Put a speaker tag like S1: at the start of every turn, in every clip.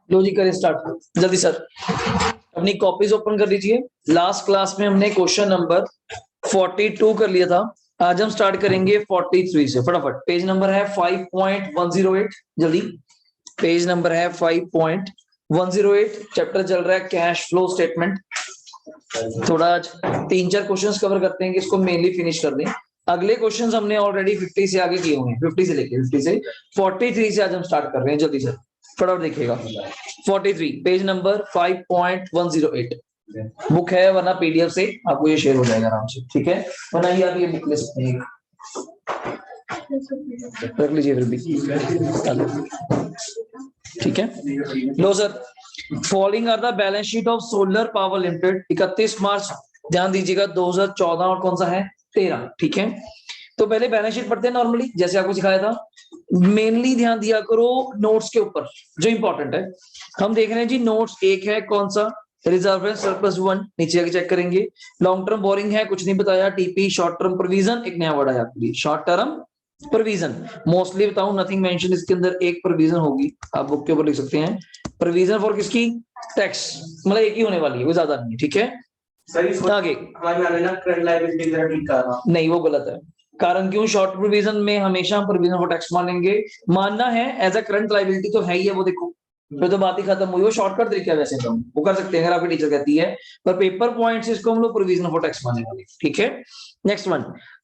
S1: लो जी करें स्टार्ट जल्दी सर। अपनी कॉपीज ओपन कर लीजिए। लास्ट क्लास में हमने क्वेश्चन नंबर 42 कर लिया था। आज हम स्टार्ट करेंगे 43 से। फटाफट पेज नंबर है 5.108। जल्दी पेज नंबर है 5.108। चैप्टर चल रहा है कैश फ्लो स्टेटमेंट। थोड़ा आज 3-4 क्वेश्चंस कवर करते हैं कि इसको मेनली फिनिश कर दें। अगले क्वेश्चंस हमने ऑलरेडी 50 से आगे किए हुए हैं। 50 से लेके 50 से 43 से आज हम स्टार्ट कर रहे हैं। जल्दी से फटाफट देखिएगा। 43 पेज नंबर 5.108 बुक है, वरना पीडीएफ से आपको ये शेयर हो जाएगा आराम से, ठीक है। वरना ये आप ये बुक ले सकते हैं, रख लीजिए फिर भी, ठीक है। लो sir, following are the balance sheet of solar power limited 31 March, ध्यान दीजिएगा 2014 और कौन सा है 13, ठीक है। तो पहले बैलेंस शीट पढ़ते हैं नॉर्मली जैसे आपको सिखाया था। मेनली ध्यान दिया करो नोट्स के ऊपर जो इंपॉर्टेंट है। हम देख रहे हैं जी नोट्स एक है कौन सा, रिजर्व सरप्लस 1, नीचे आके चेक करेंगे। लॉन्ग टर्म बोरिंग है, कुछ नहीं बताया। टीपी शॉर्ट टर्म प्रोविजन, एक नया वर्ड आया आपके लिए शॉर्ट टर्म प्रोविजन। मोस्टली बताऊं नथिंग मेंशन, इसके अंदर एक प्रोविजन होगी, आप बुक के ऊपर लिख सकते हैं। प्रोविजन फॉर किसकी, टैक्स, मतलब एक ही होने वाली है, वो ज्यादा नहीं है, ठीक है। आगे नहीं, वो गलत है। कारण क्यों, शॉर्ट प्रोविजन में हमेशा हम प्रोविजन फॉर टैक्स मानेंगे। मानना है एज अ करंट लायबिलिटी तो है ही है, वो देखो फिर तो बात ही खत्म हुई। वो शॉर्टकट तरीका है वैसे तो वो कर सकते हैं अगर आपकी टीचर कहती है, पर पेपर पॉइंट से इसको हम लोग प्रोविजन फॉर टैक्स मानेंगे, ठीक है। नेक्स्ट वन,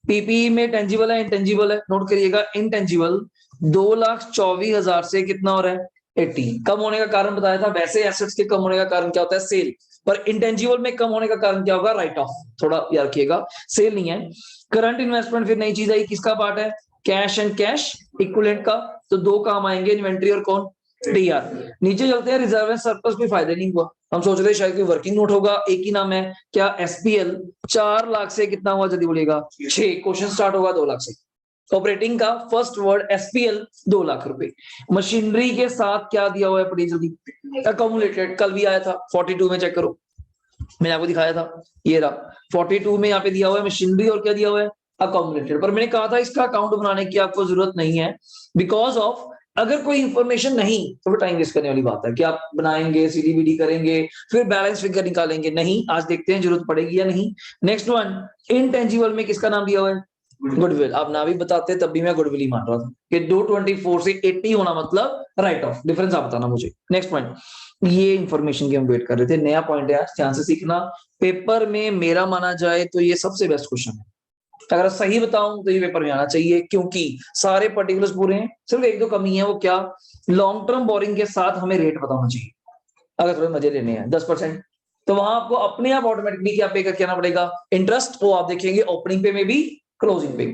S1: पीपी में टेंजिबल है इंटेंजिबल है, नोट करिएगा। इंटेंजिबल 2,24,000 से कितना हो रहा है 80, कम होने का कारण बताया था। वैसे एसेट्स के कम होने का कारण क्या होता है, सेल, पर इंटेंजिबल में कम होने का कारण क्या होगा, राइट ऑफ। थोड़ा याद रखिएगा, सेल नहीं है। करंट इन्वेस्टमेंट फिर नई चीज आई, किसका पार्ट है, कैश एंड कैश इक्विवेलेंट का, तो दो काम आएंगे, इन्वेंट्री और कौन, डीआर। नीचे चलते हैं, रिजर्व एंड सरप्लस कोई फायदा नहीं हुआ। हम सोच रहे शायद कोई वर्किंग नोट होगा, एक ही नाम है क्या, एसपीएल 4 लाख से कितना हुआ, जल्दी बोलिएगा 6। क्वेश्चन स्टार्ट होगा 2 लाख से। ऑपरेटिंग का फर्स्ट वर्ड एसपीएल 2 लाख रुपए। मशीनरी के साथ क्या दिया हुआ है, पढ़िए जल्दी, अकोमुलेटेड, कल भी आया था 42 में, चेक करो मैंने आपको दिखाया था, ये रहा 42 में यहाँ पे दिया हुआ है मशीनरी, और क्या दिया हुआ है, अकोमुलेटेड। पर मैंने कहा था इसका अकाउंट बनाने की आपको जरूरत नहीं है, बिकॉज ऑफ अगर कोई इंफॉर्मेशन नहीं तो टाइम वेस्ट करने वाली बात है कि आप बनाएंगे, सीडीबीडी करेंगे, फिर बैलेंस फिगर निकालेंगे, नहीं। आज देखते हैं जरूरत पड़ेगी या नहीं। नेक्स्ट वन, इनटेंजिबल में किसका नाम दिया हुआ है, गुडविल। आप ना भी बताते तब भी मैं गुडविल ही मान रहा था कि 224 से 80 होना मतलब राइट ऑफ, डिफरेंस आप बताना मुझे। नेक्स्ट पॉइंट, ये इंफॉर्मेशन की हम वेट कर रहे थे, नया पॉइंट है, ध्यान से सीखना। पेपर में मेरा माना जाए तो ये सबसे बेस्ट क्वेश्चन है, अगर सही बताऊं तो ये पेपर में आना चाहिए, क्योंकि सारे पर्टिकुलर्स पूरे हैं, सिर्फ एक दो कमी है, वो क्या, लॉन्ग टर्म बोरिंग के साथ हमें रेट पता होना चाहिए। अगर थोड़े मजे लेने हैं 10%, तो वहां आपको अपने आप ऑटोमेटिकली क्या पे करना पड़ेगा, इंटरेस्ट, वो आप देखेंगे ओपनिंग पे में भी क्लोजिंग पे।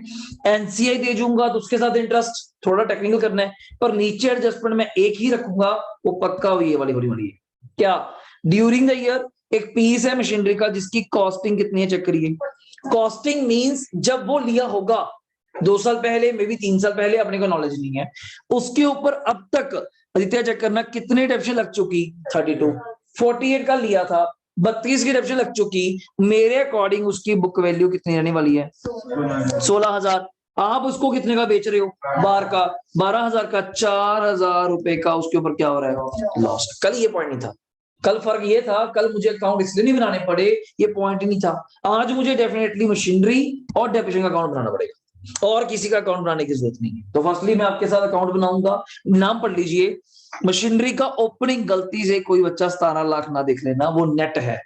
S1: एनसीआई दे दूंगा तो उसके साथ इंटरेस्ट, थोड़ा टेक्निकल करना है, पर नीचे एडजस्टमेंट में एक ही रखूंगा, वो पक्का हुई है वाली है क्या, ड्यूरिंग द ईयर एक पीस है मशीनरी का जिसकी कॉस्टिंग कितनी है, चेक करिए। कॉस्टिंग मींस जब वो लिया होगा 2 साल पहले, मे बी 3 साल पहले, अपने को नॉलेज नहीं है उसके ऊपर, अब तक आदित्य चेक करना कितने डेप्शन लग चुकी, 32, 48 का लिया था, 32 की डेप्शन लग चुकी, मेरे अकॉर्डिंग उसकी बुक वैल्यू कितनी रहने वाली है, 16,000। आप उसको कितने का बेच रहे हो, 12,000 का, 4,000 रुपए का उसके ऊपर क्या हो रहा है, लॉस। कल ये पॉइंट नहीं था, कल फर्क ये था, कल मुझे अकाउंट इसलिए नहीं बनाने पड़े, ये पॉइंट ही नहीं था। आज मुझे डेफिनेटली मशीनरी और डेप्रिसिएशन का अकाउंट बनाना पड़ेगा, और किसी का अकाउंट बनाने की जरूरत नहीं है। तो फर्स्टली मैं आपके साथ अकाउंट बनाऊंगा, नाम पढ़ लीजिए। मशीनरी का ओपनिंग गलती से कोई बच्चा 17 लाख ना देख लेना, वो नेट है,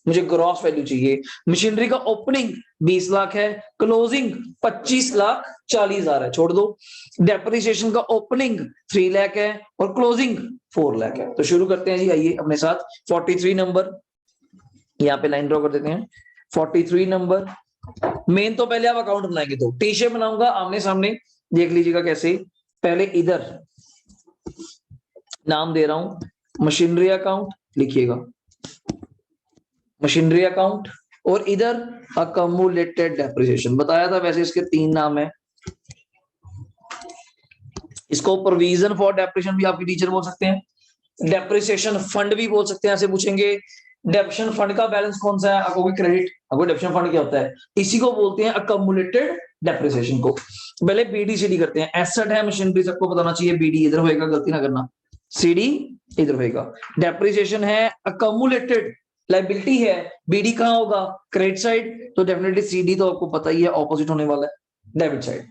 S1: मुझे ग्रॉस वैल्यू चाहिए। मशीनरी का ओपनिंग 20 लाख है, क्लोजिंग 25,40,000 है, छोड़ दो। डेप्रिसिएशन का ओपनिंग 3 लाख है और क्लोजिंग 4 लाख है। तो शुरू करते हैं जी, आइए अपने साथ 43 नंबर, यहाँ पे लाइन ड्रॉ कर देते हैं। 43 नंबर, मेन तो पहले आप अकाउंट बनाएंगे, तो टी शेप बनाऊंगा आमने सामने, देख लीजिएगा कैसे। पहले इधर नाम दे रहा हूं मशीनरी अकाउंट, लिखिएगा मशीनरी अकाउंट, और इधर अकमुलेटेड डेप्रिसिएशन। बताया था वैसे इसके 3 नाम है, इसको प्रोविजन फॉर डेप्रिसिएशन भी आपकी टीचर बोल सकते हैं, डेप्रिसिएशन फंड भी बोल सकते हैं, ऐसे पूछेंगे डेप्रिसिएशन फंड का बैलेंस कौन सा है, आपको क्रेडिट, आपको डेप्रिसिएशन फंड क्या होता है, इसी को बोलते हैं अकमुलेटेड डेप्रिसिएशन को। पहले बीडीसीडी करते हैं। एसेट है मशीनरी, सबको बताना चाहिए, बीडी इधर होएगा, गलती ना करना, सीडी इधर होएगा। डेप्रिसिएशन है, अकमुलेटेड लाइबिलिटी है, बीडी कहाँ होगा, क्रेडिट साइड, तो डेफिनेटली सीडी तो आपको पता ही है ऑपोजिट होने वाला है, डेबिट साइड।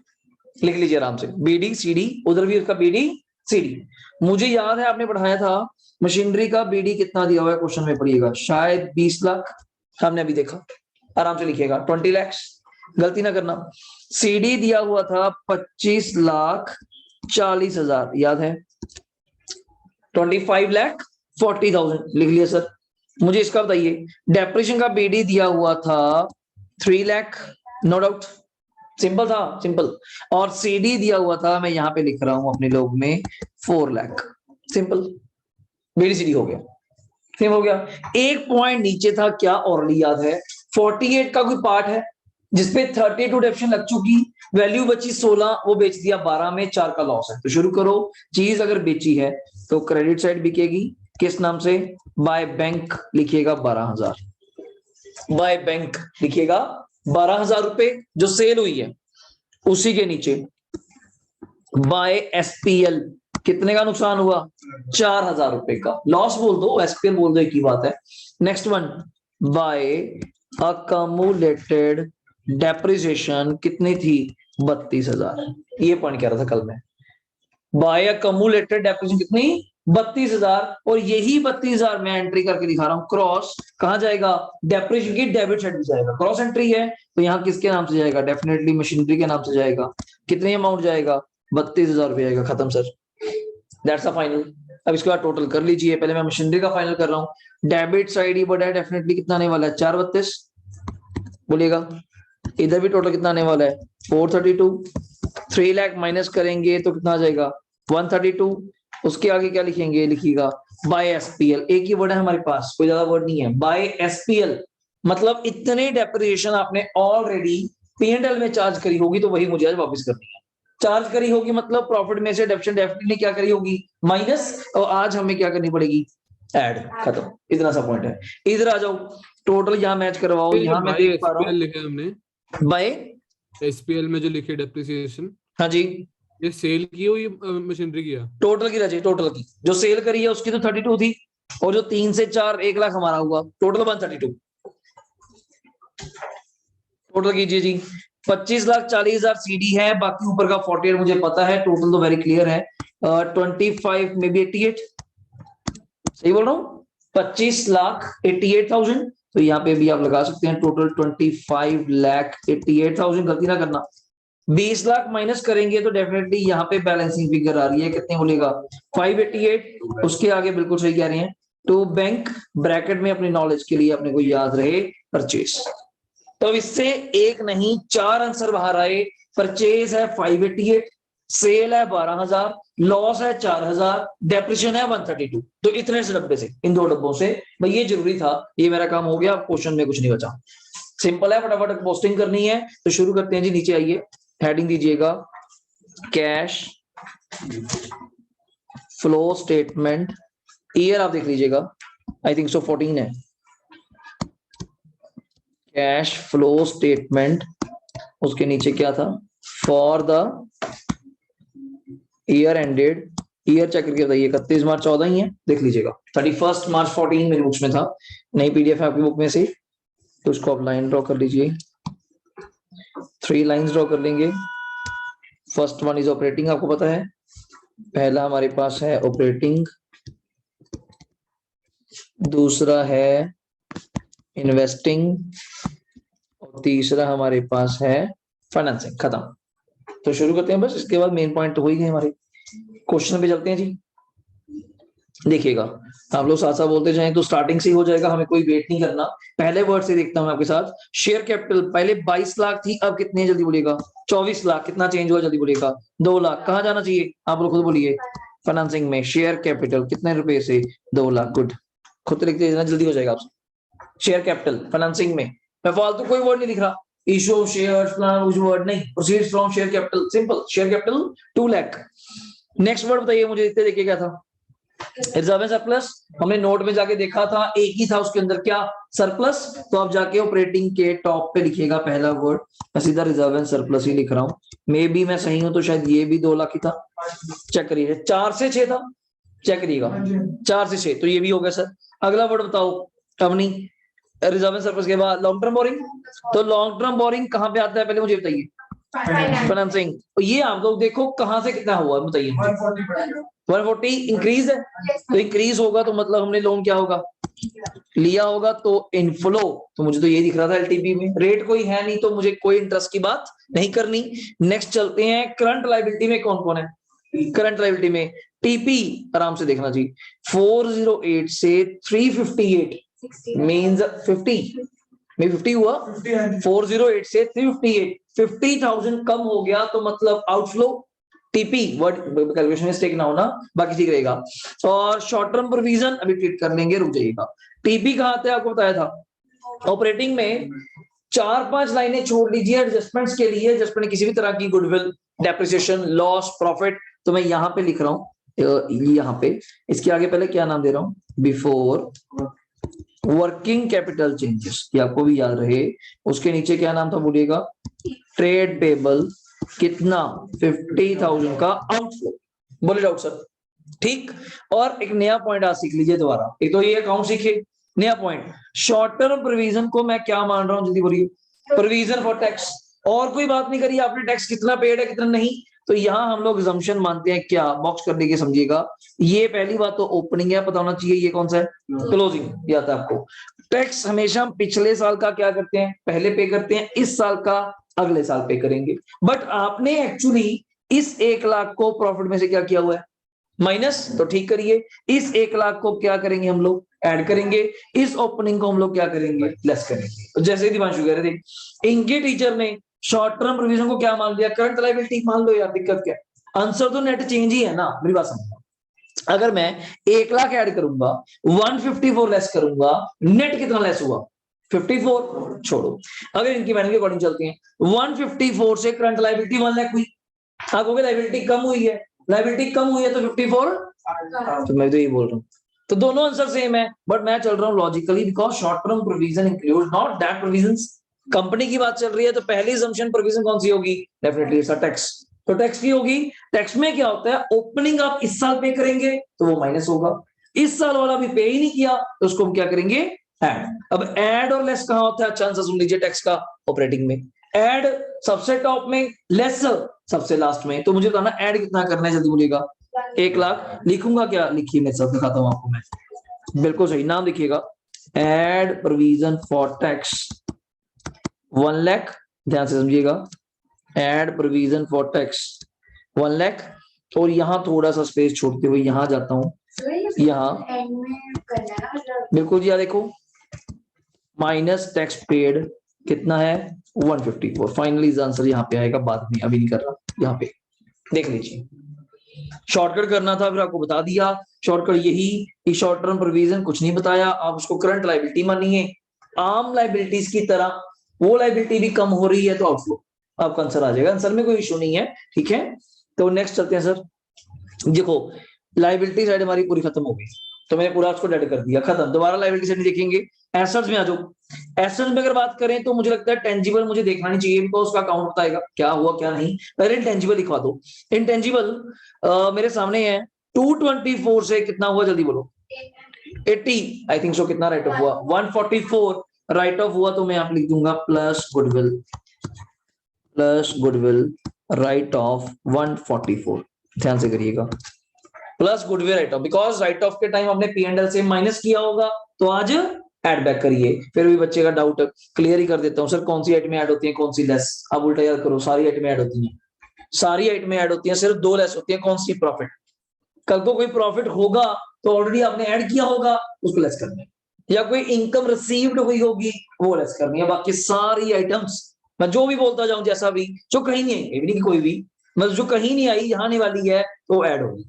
S1: लिख लीजिए आराम से, बीडी सीडी, उधर भी उसका बीडी सीडी। मुझे याद है आपने पढ़ाया था मशीनरी का बीडी कितना दिया हुआ है, क्वेश्चन में पढ़िएगा, शायद 20 लाख, हमने अभी देखा। आराम से लिखिएगा 20 लाख, गलती ना करना। सीडी दिया हुआ था 25,40,000, याद है, 25,40,000 लिख लिया सर। मुझे इसका बताइए, डेप्रिसिएशन का बीडी दिया हुआ था 3 लाख, नो डाउट, सिंपल था, सिंपल। और सीडी दिया हुआ था, मैं यहां पे लिख रहा हूं अपने लोग में, 4 लाख, सिंपल, बीडी सीडी हो गया, सेम हो गया। एक पॉइंट नीचे था, क्या ऑलरेडी याद है, 48 का कोई पार्ट है जिसपे 32 डेप्रिसिएशन लग चुकी, वैल्यू बची 16, वो बेच दिया 12 में, 4 का लॉस है। तो शुरू करो, चीज अगर बेची है तो क्रेडिट साइड बिकेगी, किस नाम से, बाय बैंक लिखिएगा 12,000, बाय बैंक लिखिएगा 12,000 रुपए जो सेल हुई है। उसी के नीचे बाय एसपीएल, कितने का नुकसान हुआ, 4,000 रुपए का, लॉस बोल दो एसपीएल बोल दो, एक ही बात है। नेक्स्ट वन, बाय अकमुलेटेड डेप्रिसिएशन कितनी थी, 32,000, ये पॉइंट कह रहा था कल में, बाय अकमुलेटेड डेप्रिसिएशन कितनी, 32,000, और यही 32,000 मैं एंट्री करके दिखा रहा हूं, क्रॉस कहां जाएगा, डेप्रिसिएशन की डेबिट साइड में जाएगा, क्रॉस एंट्री है तो यहाँ किसके नाम से जाएगा, डेफिनेटली मशीनरी के नाम से जाएगा। कितने अमाउंट जाएगा, 32,000 रुपये आएगा, खत्म सर, दैट्स अ फाइनल। अब इसके बाद टोटल कर लीजिए, पहले मैं मशीनरी का फाइनल कर रहा हूँ, डेबिट साइड ही बड़ा है, डेफिनेटली कितना आने वाला है, 432 बोलिएगा, इधर भी टोटल कितना आने वाला है, 432, 3 लाख माइनस करेंगे तो कितना आ जाएगा, 132, उसके आगे क्या लिखेंगे, लिखिएगा बाय एसपीएल, एक ही वर्ड है हमारे पास, कोई ज्यादा वर्ड नहीं है, बाय एसपीएल, मतलब इतने डेप्रिसिएशन आपने ऑलरेडी पीएनएल में चार्ज करी होगी, तो वही मुझे आज वापस करनी है। चार्ज करी होगी मतलब प्रॉफिट में से डेप्रिसिएशन डेफिनेटली क्या करी होगी, माइनस, और आज हमें क्या करनी पड़ेगी, ऐड, खत्म, इतना सा पॉइंट है। इधर आ जाओ, टोटल यहाँ मैच करवाओ, यहाँ मैं देख पा रहा हूँ
S2: लिखा है हमने,
S1: बाय
S2: एसपीएल में जो लिखे डेप्रिसिएशन,
S1: हाँ जी,
S2: ये सेल की हुई मशीनरी की है,
S1: टोटल की रची, टोटल की जो सेल करी है उसकी तो 32 थी, और जो 3 से 4 1 लाख हमारा हुआ, टोटल 132, टोटल कीजिए जी, 25,40,000 सीडी है, बाकी ऊपर का 48 मुझे पता है, टोटल तो वेरी क्लियर है, 25 में भी 88, सही बोल रहा हूँ, 25,88,000, तो यहाँ पे भी आप लगा सकते हैं टोटल 25,88,000, गलती ना करना। 20 लाख माइनस करेंगे तो डेफिनेटली यहाँ पे बैलेंसिंग फिगर आ रही है, कितने बोलेगा, 588, उसके आगे बिल्कुल सही कह रहे हैं, तो बैंक ब्रैकेट में अपनी नॉलेज के लिए अपने को याद रहे परचेस। तो इससे एक नहीं 4 आंसर बाहर आए, परचेज है 588, सेल है 12,000, लॉस है 4,000, डेप्रिसिएशन है 132, तो इतने से डब्बे से, इन 2 डब्बों से, भाई ये जरूरी था, ये मेरा काम हो गया, क्वेश्चन में कुछ नहीं बचा, सिंपल है, फटाफट पोस्टिंग करनी है, तो शुरू करते हैं जी। नीचे आइए, हेडिंग दीजिएगा कैश फ्लो स्टेटमेंट, ईयर आप देख लीजिएगा, आई थिंक सो 14 है, कैश फ्लो स्टेटमेंट, उसके नीचे क्या था, for the year ended, year check करके बताइए, 31 मार्च 14 ही है, देख लीजिएगा, 31 मार्च 14 मेरी बुक्स में था, नई पीडीएफ है आपकी बुक में से, तो उसको आप लाइन ड्रॉ कर लीजिए, 3 लाइंस ड्रॉ कर लेंगे। फर्स्ट वन इज ऑपरेटिंग, आपको पता है, पहला हमारे पास है ऑपरेटिंग, दूसरा है इन्वेस्टिंग, और तीसरा हमारे पास है फाइनेंसिंग, खत्म। तो शुरू करते हैं, बस इसके बाद मेन पॉइंट तो हो ही गए हमारे, क्वेश्चन पे चलते हैं जी। देखिएगा, आप लोग साथ साथ बोलते जाएं तो स्टार्टिंग से ही हो जाएगा, हमें कोई वेट नहीं करना, पहले वर्ड से देखता हूं आपके साथ। शेयर कैपिटल पहले 22 लाख थी, अब कितनी है, जल्दी बोलिएगा, 24 लाख, कितना चेंज हुआ, जल्दी बोलिएगा, 2 लाख, कहां जाना चाहिए, आप लोग खुद बोलिए, फाइनेंसिंग में शेयर कैपिटल कितने रुपए से, 2 लाख, गुड, खुद लिखते जाना, जल्दी हो जाएगा आपसे। शेयर कैपिटल फाइनेंसिंग में, मैं फालतू कोई वर्ड नहीं लिख रहा, इशू ऑफ शेयर्स, प्लान कुछ वर्ड नहीं, proceeds from share capital, simple, share capital 2 lakh. Next word बताइए मुझे, इतने देखिए क्या था, रिजर्व एंड सरप्लस, हमने नोट में जाके देखा था, एक ही था उसके अंदर, क्या, सरप्लस, तो आप जाके ऑपरेटिंग के टॉप पे लिखिएगा पहला वर्ड, मैं सीधा रिजर्व एंड सरप्लस ही लिख रहा हूँ, मे बी मैं सही हूं तो शायद ये भी 2 लाख ही था, चेक करिए, 4 से 6 था, चेक करिएगा 4 से 6, तो ये भी हो गया सर। अगला वर्ड बताओ अपनी रिजर्व सरप्लस के बाद लॉन्ग टर्म बोरिंग। तो लॉन्ग टर्म बोरिंग कहाँ पे आता है पहले मुझे बताइए? फाइनेंसिंग। तो ये आप लोग देखो कहां से कितना हुआ बताइए मुझे। 140 इंक्रीज है, तो इंक्रीज होगा तो मतलब हमने लोन क्या होगा लिया होगा, तो इनफ्लो। तो मुझे तो ये दिख रहा था एलटीपी में रेट कोई है नहीं, तो मुझे कोई इंटरेस्ट की बात नहीं करनी। नेक्स्ट चलते हैं करंट लायबिलिटी में कौन कौन है। करंट लायबिलिटी में टीपी आराम से देखना जी, 408 से 358 मींस 50 में 50 हुआ, 408 से 358 50,000 कम हो गया, तो मतलब outflow TP. Word calculation mistake ना होना, बाकी ठीक रहेगा। और शॉर्ट टर्म प्रोविजन अभी ट्रीट कर लेंगे, रुक जाइएगा। टीपी कहाँ आता है आपको बताया था ऑपरेटिंग में। 4-5 लाइनें छोड़ लीजिए एडजस्टमेंट्स के लिए, एडजस्टमेंट किसी भी तरह की गुडविल, डेप्रिसिएशन, लॉस, प्रॉफिट। तो मैं यहाँ पे लिख रहा हूँ, यहाँ पे इसके आगे पहले क्या नाम दे रहा हूँ, बिफोर वर्किंग कैपिटल चेंजेस, ये आपको भी याद रहे। उसके नीचे क्या नाम था बोलिएगा, ट्रेड पेबल कितना 50,000 का आउटफ्लो। बोले डाउट सर, ठीक। और एक नया पॉइंट आज सीख लीजिए दोबारा, एक तो ये अकाउंट सीखे, नया पॉइंट शॉर्ट टर्म प्रोविजन को मैं क्या मान रहा हूं, जल्दी बोलिए, प्रोविजन फॉर टैक्स। और कोई बात नहीं करी आपने, टैक्स कितना पेड है कितना नहीं। तो यहां हम लोग assumption मानते हैं, क्या बॉक्स कर देके समझिएगा। ये पहली बात तो ओपनिंग है, पता होना चाहिए ये कौन सा है, क्लोजिंग, याद है आपको। टैक्स हमेशा हम पिछले साल का क्या करते हैं पहले पे करते हैं, इस साल का अगले साल पे करेंगे। बट आपने एक्चुअली इस 1 लाख को प्रॉफिट में से क्या किया हुआ है, माइनस। तो ठीक करिए, इस 1 लाख को क्या करेंगे हम लोग ऐड करेंगे, इस ओपनिंग को हम लोग क्या करेंगे लेस करेंगे। तो जैसे दिवांशु कह रहे थे, इनके टीचर ने शॉर्ट टर्म प्रोविजन को क्या मान लिया, करंट लायबिलिटी मान लो यार, दिक्कत क्या है। आंसर तो नेट चेंज ही है ना, मेरी बात समझो। अगर मैं 1 लाख ऐड करूंगा, 154 लेस करूंगा, नेट कितना लेस हुआ 54। छोड़ो, अगर इनकी वैल्यू के अकॉर्डिंग चलते हैं, 154 से करंट लायबिलिटी 1 लाख हुई। आप कहोगे लायबिलिटी कम हुई है, लायबिलिटी कम हुई है तो 54, तो मैं तो यही बोल रहा हूँ। तो दोनों आंसर सेम है, बट मैं चल रहा हूँ logically, because short term provision include not that provisions. Company की बात चल रही है, तो पहली assumption प्रोविजन कौन सी होगी, डेफिनेटली इट्स अ टैक्स। तो टैक्स की होगी। टैक्स में क्या होता है, ओपनिंग आप इस साल पे करेंगे तो वो माइनस होगा, इस साल वाला भी पे ही नहीं किया तो उसको हम क्या करेंगे ऐड। अब ऐड और लेस कहां होता है, अच्छा आंसर सुन लीजिए, टैक्स का ऑपरेटिंग में। ऐड सबसे टॉप में, लेस सबसे लास्ट में। तो मुझे बताना ऐड कितना करना है, जल्दी बोलिएगा। 1 लाख लिखूंगा, क्या लिखिए मैं सब दिखाता हूं आपको मैं, बिल्कुल सही नाम लिखिएगा, add provision for tax 1 lakh. ध्यान से समझिएगा, add provision for tax 1 lakh. और यहां थोड़ा सा स्पेस छोड़ते हुए यहां जाता हूं, यहाँ बिल्कुल जी, देखो माइनस टैक्स पेड कितना है 154। फाइनली आंसर यहाँ पे आएगा, बाद में अभी नहीं कर रहा, यहाँ पे देख लीजिए। शॉर्टकट करना था, फिर आपको बता दिया शॉर्टकट यही कि शॉर्ट टर्म प्रोविजन कुछ नहीं बताया, आप उसको करंट लायबिलिटी मानिए। आम लायबिलिटीज की तरह वो लायबिलिटी भी कम हो रही है तो आउटफ्लो आपका आंसर आ जाएगा, आंसर में कोई इशू नहीं है, ठीक है। तो नेक्स्ट चलते हैं सर। देखो लायबिलिटी साइड हमारी पूरी खत्म हो गई, तो मैंने पूरा उसको डेड कर दिया, खत्म। दोबारा लायबिलिटी साइड देखेंगे, एसेट्स में आ जाओ। एसेट्स में अगर बात करें तो मुझे लगता है टेंजिबल मुझे देखना नहीं चाहिए, बिकॉज उसका अकाउंट बताएगा क्या हुआ क्या नहीं। पहले इंटेंजिबल लिखवा दो। इंटेंजिबल मेरे सामने है, 224 से कितना हुआ जल्दी बोलो, 80 आई थिंक सो। कितना राइट ऑफ हुआ 144 राइट ऑफ हुआ, तो मैं यहाँ लिख दूंगा प्लस गुडविल राइट ऑफ 144। ध्यान से करिएगा, plus goodwill right of, because right of के टाइम हमने P&L से माइनस किया होगा, तो आज ऐड बैक करिए। फिर भी बच्चे का डाउट क्लियर ही कर देता हूँ, सर कौन सी आइटमें ऐड होती है कौन सी लेस। अब उल्टा याद करो, सारी आइटमें ऐड होती हैं, सारी आइटमें ऐड होती हैं, सिर्फ 2 लेस होती है, कौन सी, प्रॉफिट। कल को कोई प्रॉफिट होगा तो ऑलरेडी आपने ऐड किया होगा, उसको लेस करना है, या कोई इनकम रिसीव्ड हुई होगी वो लेस करनी है। बाकी सारी आइटम्स मैं जो भी बोलता जाऊं, जैसा भी जो कहीं नहीं आई, नहीं कोई भी मतलब जो कहीं नहीं आई यहाँ नहीं वाली है तो ऐड होगी।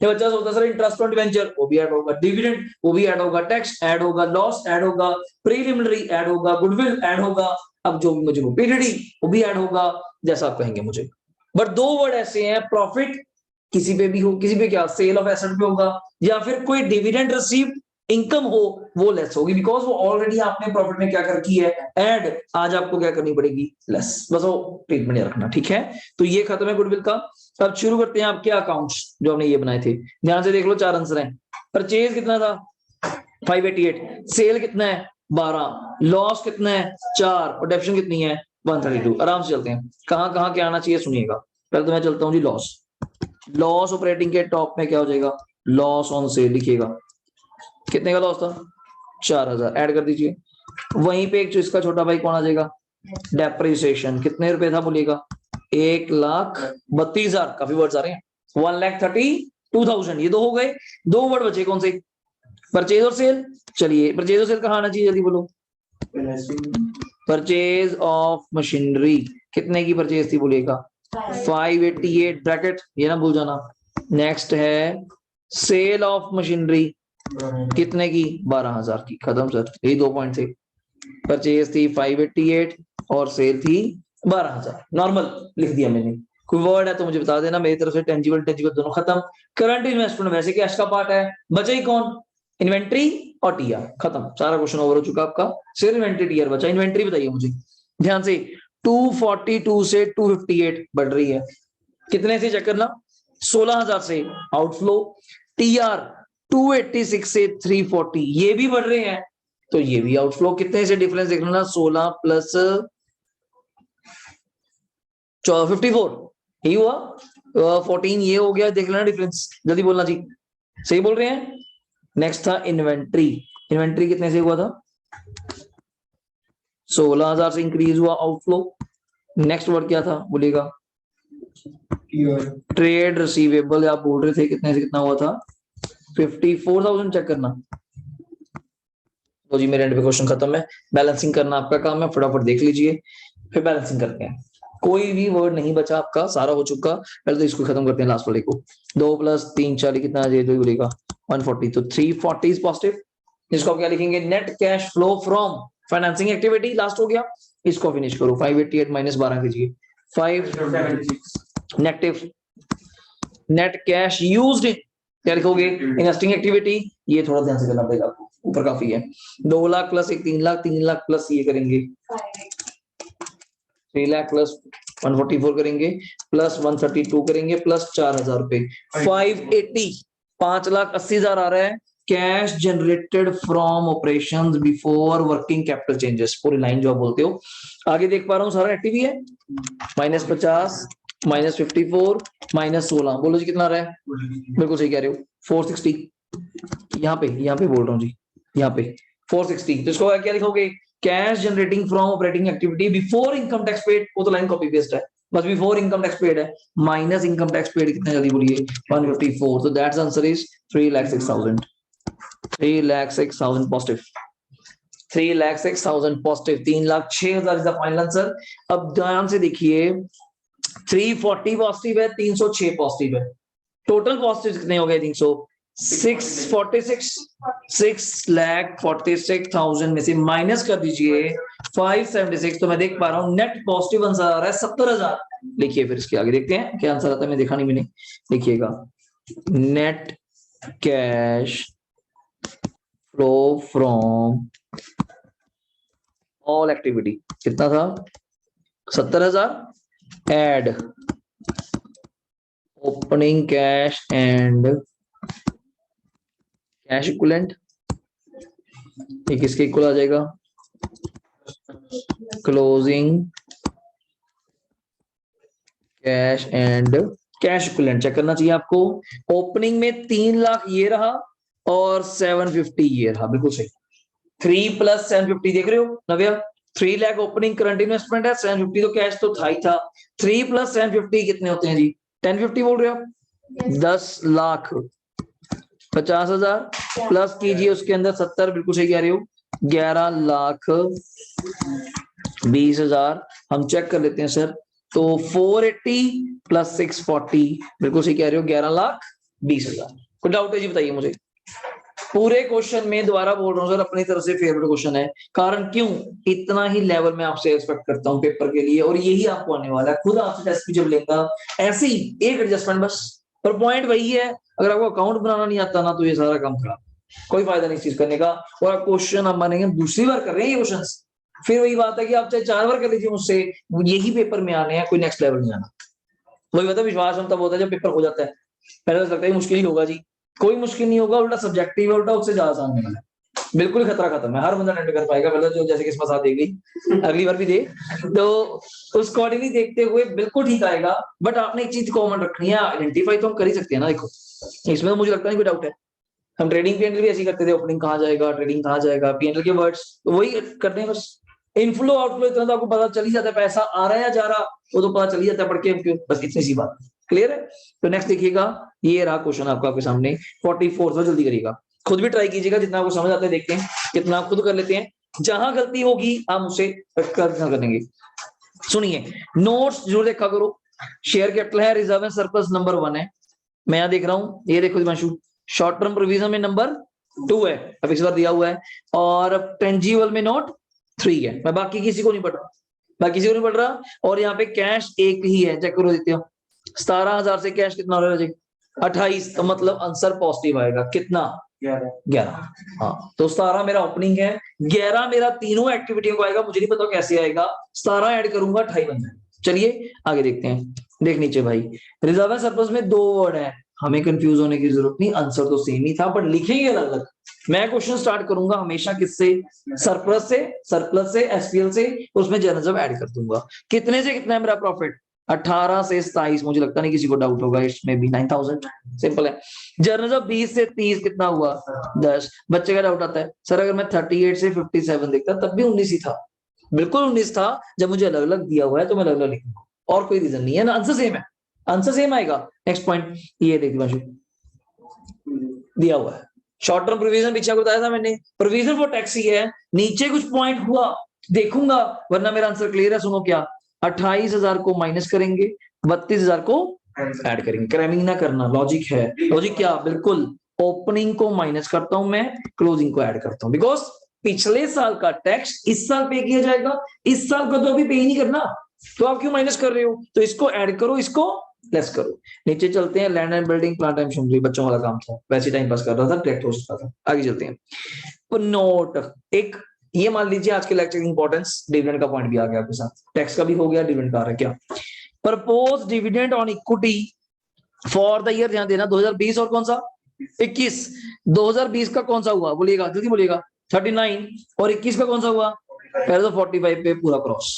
S1: बच्चा सोचता सर इंटरेस्ट ऑन डिवेंचर वो भी ऐड होगा, डिविडेंड वो भी ऐड होगा, टैक्स ऐड होगा, लॉस ऐड होगा, प्रीलिमिनरी ऐड होगा, गुडविल ऐड होगा, अब जो भी मुझे पीडीडी वो भी ऐड होगा, जैसा आप कहेंगे मुझे। बट 2 वर्ड ऐसे हैं, प्रॉफिट किसी पे भी हो, किसी पे क्या सेल ऑफ एसेट पे होगा, या फिर कोई डिविडेंड रिसीव इनकम हो वो लेस होगी, बिकॉज वो ऑलरेडी आपने प्रॉफिट में क्या कर रखी है, ऐड, आज आपको क्या करनी पड़ेगी, लेस, बस वो ट्रीटमेंट याद रखना, ठीक है। तो ये खत्म है गुडविल का। अब शुरू करते हैं आपके अकाउंट्स जो हमने ये बनाए थे, ध्यान से देख लो, 4 आंसर हैं। परचेज कितना था 588, सेल कितना है 12, लॉस कितना है 4 और डेप्शन कितनी है 132। आराम से चलते हैं, कहां कहां क्या आना चाहिए सुनिएगा। पहले तो मैं चलता हूं जी लॉस। लॉस ऑपरेटिंग के टॉप में क्या हो जाएगा, लॉस ऑन सेल लिखिएगा, कितने का लॉस था 4000, ऐड कर दीजिए। वहीं पे एक जो इसका छोटा भाई कौन आ जाएगा, डेप्रिसिएशन, कितने रुपए था बोलिएगा 1,32,000, काफी वर्ड्स आ रहे हैं, 1,32,000, ये दो हो गए। 2 वर्ड बचे कौन से, परचेज और सेल। चलिए परचेज और सेल कहाँ आना चाहिए जल्दी बोलो, परचेज ऑफ मशीनरी, कितने की परचेज थी बोलिएगा 588 ब्रैकेट, ये ना भूल जाना। नेक्स्ट है सेल ऑफ मशीनरी, कितने की 12,000 की, खत्म सर, यही 2 पॉइंट थे। परचेज थी 588 और सेल थी 12,000, नॉर्मल लिख दिया मैंने, कोई वर्ड है तो मुझे बता देना, मेरी तरफ से टेंजिबल टेंजिबल दोनों खत्म। करंट इन्वेस्टमेंट वैसे कैश का पार्ट है, बचे ही कौन, इन्वेंट्री और टीआर, खत्म, सारा क्वेश्चन ओवर हो चुका आपका, सिर्फ इन्वेंट्री टीआर बचा। इन्वेंट्री बताइए मुझे ध्यान से, 242 से 258 बढ़ रही है, कितने से चेक करना, 16,000 से आउटफ्लो, टीआर 286 से 340 ये भी बढ़ रहे हैं, तो ये भी आउटफ्लो, कितने से डिफरेंस देख लेना, 16 प्लस 54 यही हुआ, 14 ये हो गया, देख लेना डिफरेंस, जल्दी बोलना जी, सही बोल रहे हैं। नेक्स्ट था इन्वेंट्री, इन्वेंट्री कितने से हुआ था 16,000 से इंक्रीज हुआ आउटफ्लो। नेक्स्ट वर्ड क्या था बोलिएगा, ट्रेड रिसीवेबल, आप बोल रहे थे कितने से कितना हुआ था 54,000, चेक करना। तो जी मेरे एंड पे क्वेश्चन खत्म है, बैलेंसिंग करना आपका काम है, फटाफट देख लीजिए फिर बैलेंसिंग करते हैं। कोई भी वर्ड नहीं बचा आपका, सारा हो चुका, पहले तो इसको खत्म करते हैं लास्ट वाले को। 2 + 3 40 कितना आ जाए, 2 बोलेगा 140, तो 340 इज पॉजिटिव। इसको आप क्या लिखेंगे, net cash flow from financing activity, last हो गया, इसको फिनिश करो, 588 - 12 कीजिए, 5 नेगेटिव। नेट कैश यूज्ड, क्या लिखोगे, इन्वेस्टिंग एक्टिविटी, ये थोड़ा ध्यान से करना पड़ेगा आपको, ऊपर काफी है, 2 लाख प्लस 1 3 लाख, 3 लाख प्लस ये करेंगे 3 लाख प्लस 144 करेंगे, प्लस 132 करेंगे, प्लस 4,000 रुपए, 580, 5,80,000 आ रहा है। Cash generated from operations before working capital changes, पूरी लाइन जो आप बोलते हो, आगे देख पा रहा हूँ सारा एक्टिव ही है, -50 -54 -16, बोलो जी कितना आ रहा है, बिल्कुल सही कह रहे हो 460, यहाँ पे बोल रहा हूँ जी, यहाँ पे 460, तो इसको क्या लिखोगे, cash generating from operating activity before income tax paid, वो तो लाइन कॉपी पेस्ट है, बस बिफोर इनकम टैक्स पेड है, माइनस इनकम टैक्स पेड कितना जल्दी बोलिए 154, तो that's answer is 3,06,000, 3,06,000 positive, 3,06,000 positive, 3,06,000 is the final answer. अब ध्यान से देखिए, 340 पॉजिटिव है, 306 पॉजिटिव है, टोटल पॉजिटिव कितने हो गए, 646, 6,46,000 में से माइनस कर दीजिए 576, तो मैं देख पा रहा हूं नेट पॉजिटिव आंसर आ रहा है 70,000। लिखिए फिर इसके आगे देखते हैं क्या आंसर आता है, मैं देखा नहीं मैंने, लिखिएगा net cash flow from all activity, कितना था 70,000, add opening cash and cash equivalent, ये किसके इक्वल आ जाएगा, closing cash and cash equivalent, check करना चाहिए आपको। ओपनिंग में 3 लाख ये रहा और 750 ये रहा, बिल्कुल सही, 3 + 750 देख रहे हो नव्या, 3 लाख ओपनिंग करंट इन्वेस्टमेंट है, 750 तो कैश तो था ही था, 3 + 750 कितने होते हैं जी, 1050 बोल रहे हो आप, 10,50,000 प्लस कीजिए उसके अंदर 70, बिल्कुल सही कह रहे हो, 11,20,000, हम चेक कर लेते हैं सर, तो 480 + 640, बिल्कुल सही कह रहे हो 11,20,000। कोई डाउट है जी बताइए मुझे, पूरे क्वेश्चन में दोबारा बोल रहा हूँ सर, अपनी तरफ से फेवरेट क्वेश्चन है, कारण क्यों, इतना ही लेवल में आपसे एक्सपेक्ट करता हूँ पेपर के लिए, और यही आपको आने वाला है, खुद आपसे टेस्ट भी जब लेगा ऐसे ही एक एडजस्टमेंट बस, पर पॉइंट वही है, अगर आपको अकाउंट बनाना नहीं आता ना तो ये सारा काम खराब, कोई फायदा नहीं इस चीज करने का। और आप क्वेश्चन आप मानेंगे दूसरी बार कर रहे हैं ये क्वेश्चंस, फिर वही बात है कि आप चाहे 4 बार कर लीजिए मुझसे, यही पेपर में आने हैं, कोई नेक्स्ट लेवल नहीं आना। वही बता, विश्वास हम तब होता है जब पेपर हो जाता है, पहले तो लगता है मुश्किल ही होगा जी, कोई मुश्किल नहीं होगा, उल्टा सब्जेक्टिव है, उल्टा उससे ज्यादा आसान होगा, बिल्कुल खतरा खत्म है, हर बंदा अटेंड कर पाएगा, पहले जो जैसे किस्मत साथ देगी अगली बार भी दे, तो उस अकॉर्डिंगली देखते हुए बिल्कुल ठीक आएगा। बट आपने एक चीज कॉमन रखनी है, आइडेंटिफाई तो हम कर ही सकते हैं ना, देखो इसमें तो मुझे लगता नहीं कोई डाउट है, हम ट्रेडिंग पीएनएल भी ऐसी करते थे, ओपनिंग कहाँ जाएगा, ट्रेडिंग कहाँ जाएगा, पीएनएल के वर्ड्स तो वही करते हैं बस, इनफ्लो आउटफ्लो इतना तो आपको पता चल ही जाता है, पैसा आ रहा है या जा रहा वो तो पता चल ही जाता है पढ़ के, बस इतनी सी बात, क्लियर है। तो नेक्स्ट देखिएगा, ये रहा क्वेश्चन आपका आपके सामने 44वां, जल्दी करिएगा, खुद भी ट्राई कीजिएगा, जितना आपको समझ आता है देखते हैं कितना आप खुद कर लेते हैं, जहां गलती होगी आप मुझसे कर देंगे। सुनिए, नोट्स जरूर देखा करो, शेयर कैपिटल है, रिजर्व एंड सरप्लस नंबर 1 है, मैं यहाँ देख रहा हूँ, ये देखो दिवांशु, शॉर्ट टर्म प्रोविजन में नंबर 2 है, अब इस बार दिया हुआ है, और टेंजिबल में नोट 3 है, मैं बाकी किसी को नहीं पढ़ रहा, बाकी किसी को नहीं पढ़ रहा, और यहाँ पे कैश एक ही है, चेक करो देते हो, 17,000 से कैश कितना हो रहा है 28, तो मतलब आंसर पॉजिटिव आएगा, कितना 11। हाँ, तो 17 मेरा ओपनिंग है, 11 मेरा तीनों एक्टिविटियों को आएगा, मुझे नहीं पता कैसे आएगा, 17 ऐड करूंगा 28 बन जाएगा। चलिए आगे देखते हैं, देख नीचे भाई, रिजर्व एंड सरप्लस में 2 वर्ड है, हमें कंफ्यूज होने की जरूरत नहीं, आंसर तो सेम ही था, बट लिखेंगे अलग अलग। मैं क्वेश्चन स्टार्ट करूंगा हमेशा किससे, सरप्लस से, एसपीएल से, उसमें जर्नलिज्म ऐड कर दूंगा। कितने से कितना है मेरा प्रॉफिट, 18 से 27, मुझे लगता नहीं किसी को डाउट होगा, इसमें भी 9000, सिंपल है। जर्नलिज्म 20 से 30 कितना हुआ 10, बच्चे का डाउट आता है सर अगर मैं 38 से 57 देखता तब भी 19 ही था, बिल्कुल 19 था, जब मुझे अलग अलग दिया हुआ है तो मैं अलग अलग लिखूंगा, और कोई रीजन नहीं है ना, आंसर सेम है, आंसर सेम आएगा। नेक्स्ट पॉइंट, ये देख लो दिया हुआ है, शॉर्ट टर्म प्रोविजन पीछे बताया था मैंने, प्रोविजन फॉर टैक्स ही है, नीचे कुछ पॉइंट हुआ देखूंगा, वरना मेरा आंसर क्लियर है, सुनो क्या, 28,000 को माइनस करेंगे, 32,000 को ऐड करेंगे, क्रैमिंग ना करना, लॉजिक है, लॉजिक क्या, बिल्कुल ओपनिंग को माइनस करता हूं मैं, क्लोजिंग को ऐड करता हूं, बिकॉज पिछले साल का टैक्स इस साल पे किया जाएगा, इस साल का तो अभी पे ही नहीं करना, तो आप क्यों माइनस कर रहे हो, तो इसको ऐड करो, इसको लेस करो। नीचे चलते हैं, land and building, plant and machinery, बच्चों वाला काम था, वैसे टाइम पास कर रहा था, डायरेक्ट हो सकता था। आगे चलते हैं, तो नोट एक, ये मान लीजिए आज के लेक्चर की इंपॉर्टेंस, डिविडेंड का पॉइंट भी आ गया आपके साथ, टैक्स का भी हो गया, डिविडेंड का आ रहा है क्या, propose dividend on equity for the year, ध्यान देना 2020 और कौन सा 21, 2020 का कौन सा हुआ बोलिएगा, जल्दी बोलिएगा, 39, और 21 का कौन सा हुआ, पहले तो 45 पे पूरा क्रॉस,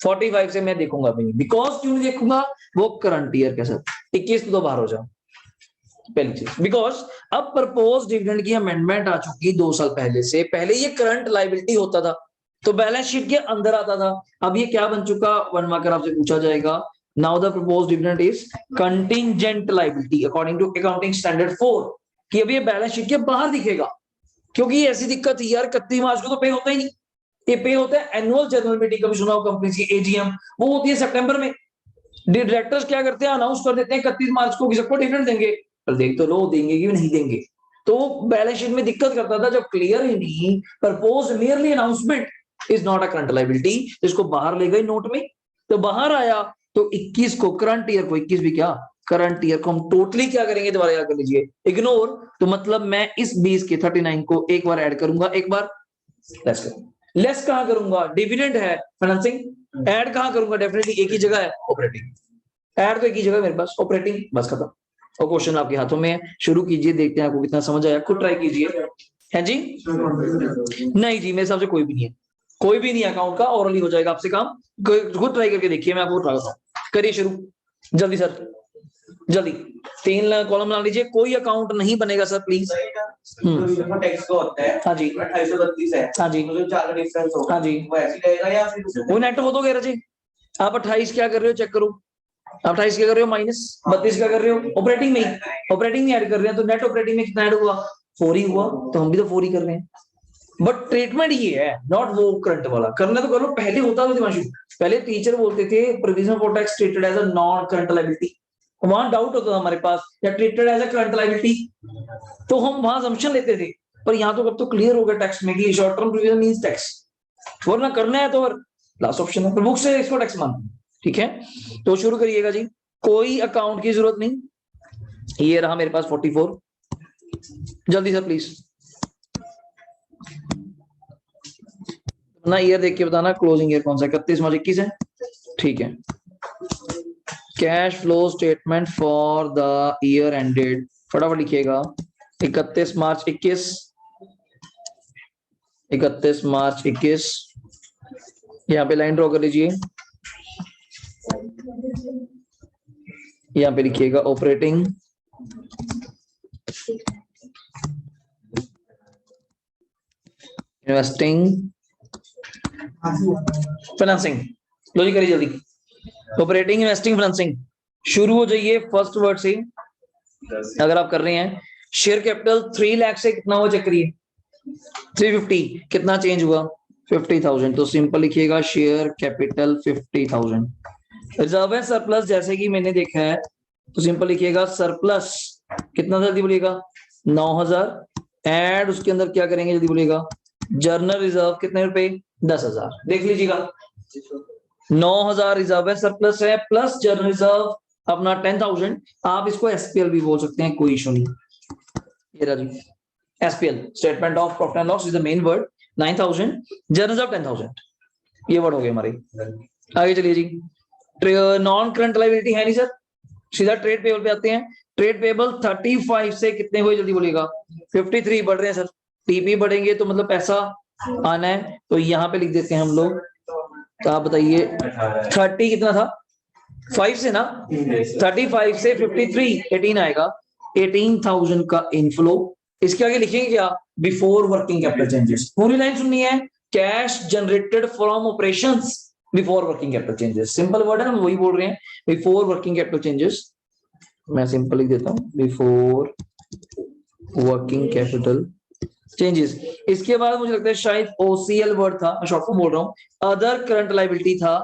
S1: 45 से मैं देखूंगा भी नहीं, बिकॉज क्यों नहीं देखूंगा, वो करंट ईयर के साथ, 21 तो बाहर हो जाओ, पहली चीज, बिकॉज अब प्रपोज डिविडेंड की अमेंडमेंट आ चुकी 2 साल पहले से, पहले ये करंट लायबिलिटी होता था, तो बैलेंस शीट के अंदर आता था, अब ये क्या बन चुका, 1 मार्कर आपसे पूछा जाएगा, now the proposed dividend is contingent liability according to accounting standard 4, कि अब ये बैलेंस शीट के बाहर दिखेगा, क्योंकि ऐसी दिक्कत थी यार, 31 मार्च को तो पे होता ही नहीं, ये पे होता है एनुअल जनरल मीटिंग, कभी सुना हो कंपनी की एजीएम, वो होती है सितंबर में, डायरेक्टर्स क्या करते हैं, अनाउंस कर देते हैं 31 मार्च को सबको डिविडेंड देंगे, पर देख तो लो देंगे कि नहीं देंगे, तो बैलेंस शीट में दिक्कत करता था, जब क्लियर ही नहीं, propose merely announcement is not a current liability, इसको बाहर ले गए नोट में, तो बाहर आया, तो 21 को करंट ईयर को, 21 भी क्या करंट ईयर को हम टोटली क्या करेंगे, दोबारा याद कर लीजिए, इग्नोर, तो मतलब मैं इस 20 के 39 को एक बार ऐड करूंगा, एक बार लेस करूंगा, लेस कहां करूंगा, डिविडेंड है, फाइनेंसिंग, ऐड कहां करूंगा, डेफिनेटली एक ही जगह है, ऑपरेटिंग, ऐड तो एक ही जगह मेरे पास, ऑपरेटिंग, बस खत्म, और क्वेश्चन आपके हाथों में है, शुरू कीजिए, देखते हैं आपको कितना समझ आया, खुद ट्राई कीजिए, है जी, नहीं जी मेरे हिसाब से कोई भी नहीं है, कोई भी नहीं, अकाउंट का ओरली हो जाएगा आपसे काम, खुद ट्राई करके देखिए, मैं आपको ट्राई करिए शुरू, जल्दी सर, जल्दी 3 कॉलम बना लीजिए, कोई अकाउंट नहीं बनेगा सर प्लीज,
S3: टैक्स का होता है,
S1: हाँ जी
S3: 2832 है,
S1: हाँ जी,
S3: तो जो 4 का डिफरेंस होगा,
S1: हाँ जी,
S3: वो ऐसे रहेगा या फिर
S1: वो नेट हो तो गया जी, आप 28 क्या कर रहे हो चेक करो, आप 28 क्या कर रहे हो माइनस 32 क्या कर रहे हो, ऑपरेटिंग में ही, ऑपरेटिंग में ऐड कर रहे हैं, तो नेट ऑपरेटिंग में कितना ऐड हुआ 4 ही हुआ, तो हम भी तो 4 ही कर रहे हैं, बट ट्रीटमेंट ये है, नॉट वो करंट वाला, करना तो करो, पहले होता था दिमाशु, पहले टीचर बोलते थे provision for tax treated as a non current liability, वहां डाउट होता था हमारे पास, या treated as a current liability, तो हम वहां असम्पशन लेते थे, पर यहाँ तो अब तो क्लियर हो गया टेक्स्ट में कि short term provision means tax, वरना करना है तो लास्ट ऑप्शन है, बुक से इसको टैक्स मानते हैं, ठीक है, तो शुरू करिएगा जी, कोई अकाउंट की जरूरत नहीं, ये रहा मेरे पास 44, जल्दी सर प्लीज ना, ईयर देख के बताना क्लोजिंग ईयर कौन सा है, 31 मार्च 21 है, ठीक है। Cash flow statement for the year ended, फटाफट लिखिएगा 31 मार्च 21, 31 मार्च 21, यहाँ पे लाइन ड्रॉ कर लीजिए, यहाँ पे लिखिएगा ऑपरेटिंग, इन्वेस्टिंग, फाइनेंसिंग। लो जी करिए जल्दी, ऑपरेटिंग, इन्वेस्टिंग, फाइनेंसिंग। शुरू हो जाइए फर्स्ट वर्ड से अगर आप कर रहे हैं। शेयर कैपिटल 3 लाख से कितना हुआ चेक करिए, 350, कितना चेंज हुआ 50,000, तो सिंपल लिखिएगा शेयर कैपिटल 50,000। रिजर्व है सरप्लस, जैसे कि मैंने देखा है तो सिंपल लिखिएगा सरप्लस कितना, जल्दी बोलिएगा 9,000, एड उसके अंदर क्या करेंगे जल्दी बोलिएगा, जर्नल रिजर्व कितने रुपए 10,000, देख लीजिएगा 9,000 रिजर्व है सरप्लस है, प्लस जर्नल रिजर्व अपना 10,000, आप इसको एसपीएल भी बोल सकते हैं, कोई इशू नहीं। ये रहा जी SPL, statement of profit and loss is the main word, 9,000, general reserve 10,000, ये वर्ड हो गए हमारे। आगे चलिए जी, नॉन करंट लायबिलिटी है नहीं सर, सीधा ट्रेड पेबल पे आते हैं। ट्रेड पेबल 35 से कितने हुए जल्दी बोलिएगा, 53 बढ़ रहे हैं सर, टीपी बढ़ेंगे तो मतलब पैसा आना है, तो यहाँ पे लिख देते हैं हम लोग, तो आप बताइए 30 कितना था 5 से ना, 35 से 53 18 आएगा, 18,000 का इनफ्लो। इसके आगे लिखेंगे क्या, बिफोर वर्किंग कैपिटल चेंजेस, पूरी लाइन सुननी है, cash generated from operations before working capital changes, simple word है ना, वही बोल रहे हैं बिफोर वर्किंग कैपिटल चेंजेस, मैं सिंपल लिख देता हूं बिफोर वर्किंग कैपिटल चेंजेस। इसके बाद मुझे लगता है शायद ओसीएल वर्ड था, मैं शॉर्ट फॉर्म बोल रहा हूं, अदर करंट लायबिलिटी था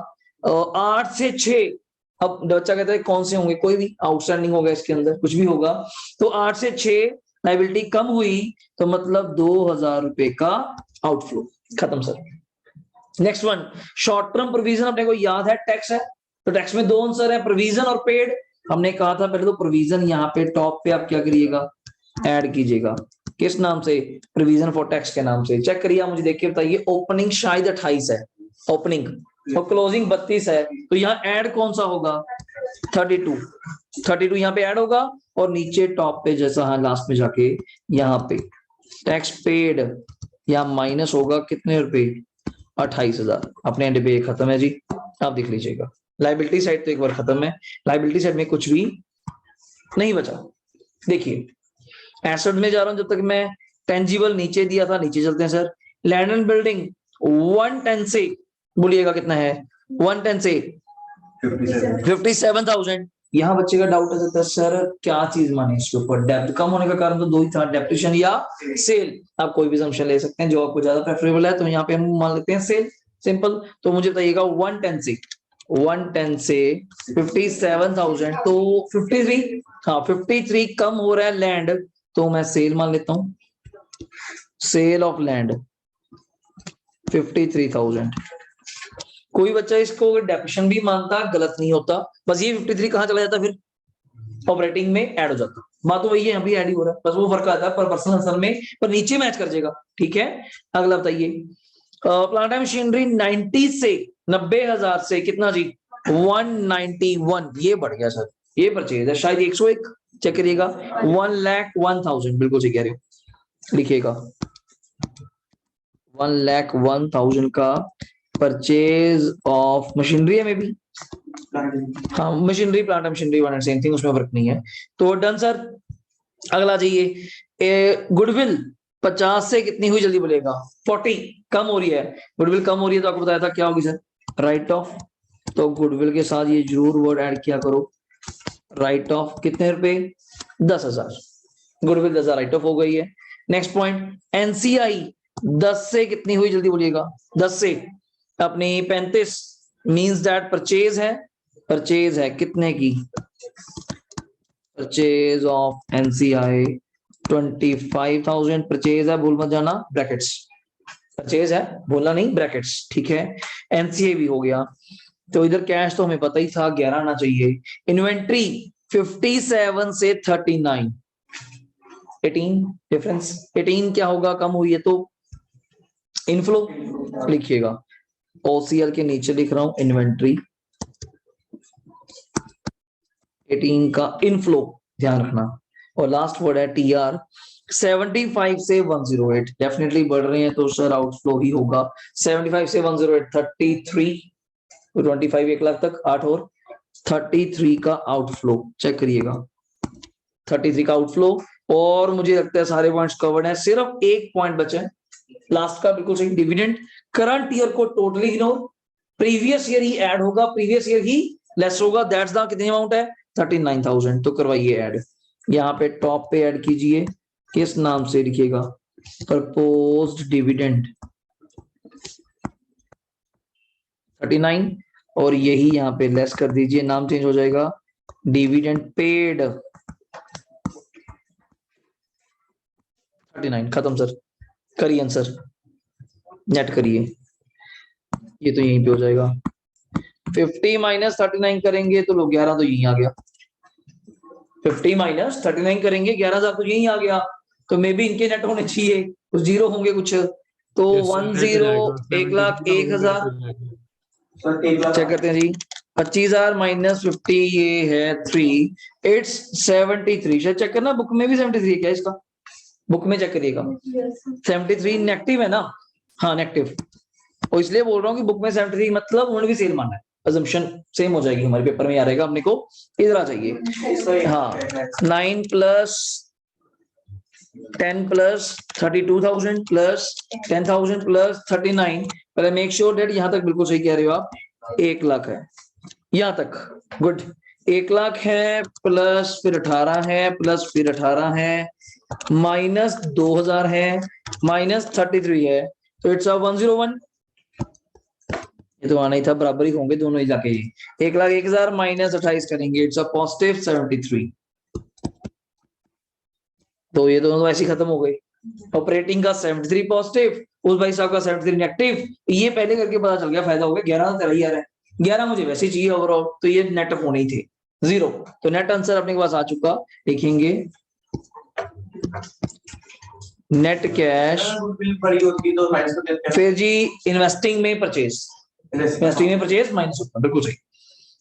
S1: 8 से 6, अब बच्चा कहता है कौन से होंगे, कोई भी आउटस्टैंडिंग होगा इसके अंदर, कुछ भी होगा, तो 8 से 6 लायबिलिटी कम हुई तो मतलब 2,000 रुपए का आउटफ्लो, खत्म sir. Next one, short term provision, अपने को याद है टैक्स है, तो टैक्स में 2 आंसर है, प्रोविजन और पेड। हमने कहा था पहले तो प्रोविजन यहाँ पे टॉप पे आप क्या करिएगा, ऐड कीजिएगा, किस नाम से, प्रोविजन फॉर टैक्स के नाम से। चेक करिए, मुझे देख के बताइए, ओपनिंग शायद 28 है ओपनिंग, और क्लोजिंग 32 है, तो यहाँ ऐड कौन सा होगा 32 यहाँ पे ऐड होगा, और नीचे टॉप पे जैसा हाँ लास्ट में जाके यहाँ पे टैक्स पेड यहाँ माइनस होगा कितने रुपए 28,000, अपने एंड पे खत्म है जी, आप देख लीजिएगा। लायबिलिटी साइड तो एक बार खत्म है, लायबिलिटी साइड में कुछ भी नहीं बचा। देखिए एसेट में जा रहा हूं, जब तक मैं टेंजिबल नीचे दिया था, नीचे चलते हैं सर। लैंड एंड बिल्डिंग 110 से बोलिएगा कितना है, 110 से 57,000। यहाँ बच्चे का डाउट आ सकता है सर क्या चीज माने इसके ऊपर, डेप्थ कम होने का कारण तो 2 ही था, डेप्रिसिएशन या सेल, आप कोई भी असम्पशन ले सकते हैं जो आपको ज्यादा प्रेफरेबल है, तो यहाँ पे हम मान लेते हैं सेल, सिंपल। तो मुझे बताइएगा 110 से 57,000, तो 53, हाँ 53 कम हो रहा है लैंड, तो मैं सेल मान लेता हूं, सेल ऑफ लैंड 53,000। कोई बच्चा इसको डेप्रिसिएशन भी मानता, गलत नहीं होता, बस ये 53 कहां चला जाता, फिर ऑपरेटिंग में ऐड हो जाता, बात तो वही है, यहाँ भी ऐड ही हो रहा है, बस वो फर्क आता है पर पर्सनल आंसर में, पर नीचे मैच कर जाएगा, ठीक है। अगला बताइए, प्लांट एंड मशीनरी 90 से 90,000 से कितना जी 191, ये बढ़ गया सर, ये परचेज है शायद 101, चेक करिएगा 1,01,000, बिल्कुल सही कह रहे हो, लिखिएगा 1,01,000 का परचेज ऑफ मशीनरी है, मे बी हाँ machinery, plant machinery one and same thing, उसमें फर्क नहीं है, तो डन सर। अगला जाइए, गुडविल 50 से कितनी हुई जल्दी बोलेगा, 40 कम हो रही है, गुडविल कम हो रही है, तो आपको बताया था क्या होगी सर, राइट ऑफ, तो गुडविल के साथ ये जरूर वर्ड ऐड किया करो, राइट ऑफ कितने रुपए 10,000, गुडविल 10,000 राइट ऑफ हो गई है। नेक्स्ट पॉइंट, एनसीआई 10 से कितनी हुई जल्दी बोलिएगा, 10 से अपनी 35, मींस दैट परचेज है कितने की, परचेज ऑफ एनसीआई 25,000 परचेज है, भूल मत जाना, ब्रैकेट्स परचेज है, बोलना नहीं, ब्रैकेट्स, ठीक है। एनसीआई भी हो गया, तो इधर कैश तो हमें पता ही था 11 आना चाहिए। इन्वेंट्री 57 से 39, 18 डिफरेंस, 18 क्या होगा, कम हुई है तो इनफ्लो लिखिएगा। ओसीएल के नीचे लिख रहा हूं इन्वेंट्री, 18 का इनफ्लो ध्यान रखना। और लास्ट वर्ड है टीआर, 75 से 108 डेफिनेटली बढ़ रहे हैं तो सर आउटफ्लो ही होगा। 75 से 108 33, 25 1 लाख तक 8 और 33 का आउटफ्लो चेक करिएगा, 33 का आउटफ्लो। और मुझे लगता है सारे पॉइंट्स कवर्ड हैं, सिर्फ एक पॉइंट बचे हैं लास्ट का, बिल्कुल सही, डिविडेंड। करंट ईयर को टोटली इग्नोर, प्रीवियस ईयर ही ऐड होगा, प्रीवियस ईयर ही लेस होगा, दैट्स द कितनी अमाउंट है 39,000, तो करवाइए ऐड। यहाँ पे टॉप पे ऐड कीजिए, किस नाम से लिखिएगा, प्रपोज्ड डिविडेंड 39, और यही यहाँ पे लेस कर दीजिए, नाम चेंज हो जाएगा डिविडेंड पेड 39, खत्म सर। करिए आंसर, नेट करिए, ये तो यहीं पे हो जाएगा। 50 माइनस 39 करेंगे तो लो 11 तो यहीं आ गया, 50 माइनस 39 करेंगे 11,000 तो यहीं आ गया, तो मे बी इनके नेट होने चाहिए, कुछ जीरो होंगे कुछ, तो 1,01,01,000 चेक करते हैं जी। 25,000 माइनस 50 ये है 3, इट्स 73, शायद चेक करना बुक में भी 73 क्या इसका, बुक में चेक करिएगा 73 नेगेटिव है ना, हाँ नेगेटिव, और इसलिए बोल रहा हूँ कि बुक में 73 मतलब उन्होंने भी सेल माना है, अजम्पशन सेम हो जाएगी, हमारे पेपर में आ रहेगा, अपने को इधर आ जाइए। हाँ 9 प्लस 10 प्लस 32,000 प्लस 10,000 प्लस 39, पहले मेक श्योर डेट यहाँ तक बिल्कुल सही कह रहे हो आप, 1 लाख है यहाँ तक, गुड, 1 लाख है प्लस फिर 18 है प्लस फिर 18 है माइनस 2,000 है माइनस 33 है, तो इट्स 101, ये तो आना ही था, बराबर ही होंगे दोनों ही जाके, 1,01,000 माइनस 28 करेंगे, इट्स पॉजिटिव 73, तो ये दोनों ऐसे खत्म हो गए। ऑपरेटिंग का 73 पॉजिटिव, उस भाई साहब का 73 नेगेटिव, ये पहले करके पता चल गया, फायदा हो गया, 11 तेरा ही आ रहा है, 11 मुझे वैसे चाहिए ओवरऑल, तो ये नेट होने ही थे 0, तो नेट आंसर अपने पास आ चुका, लिखेंगे नेट कैश,
S3: बिल बड़ी होती है तो माइनस कर देते हैं,
S1: फिर जी इन्वेस्टिंग में परचेज, इन्वेस्टिंग में परचेज माइनस होता, बिल्कुल सही।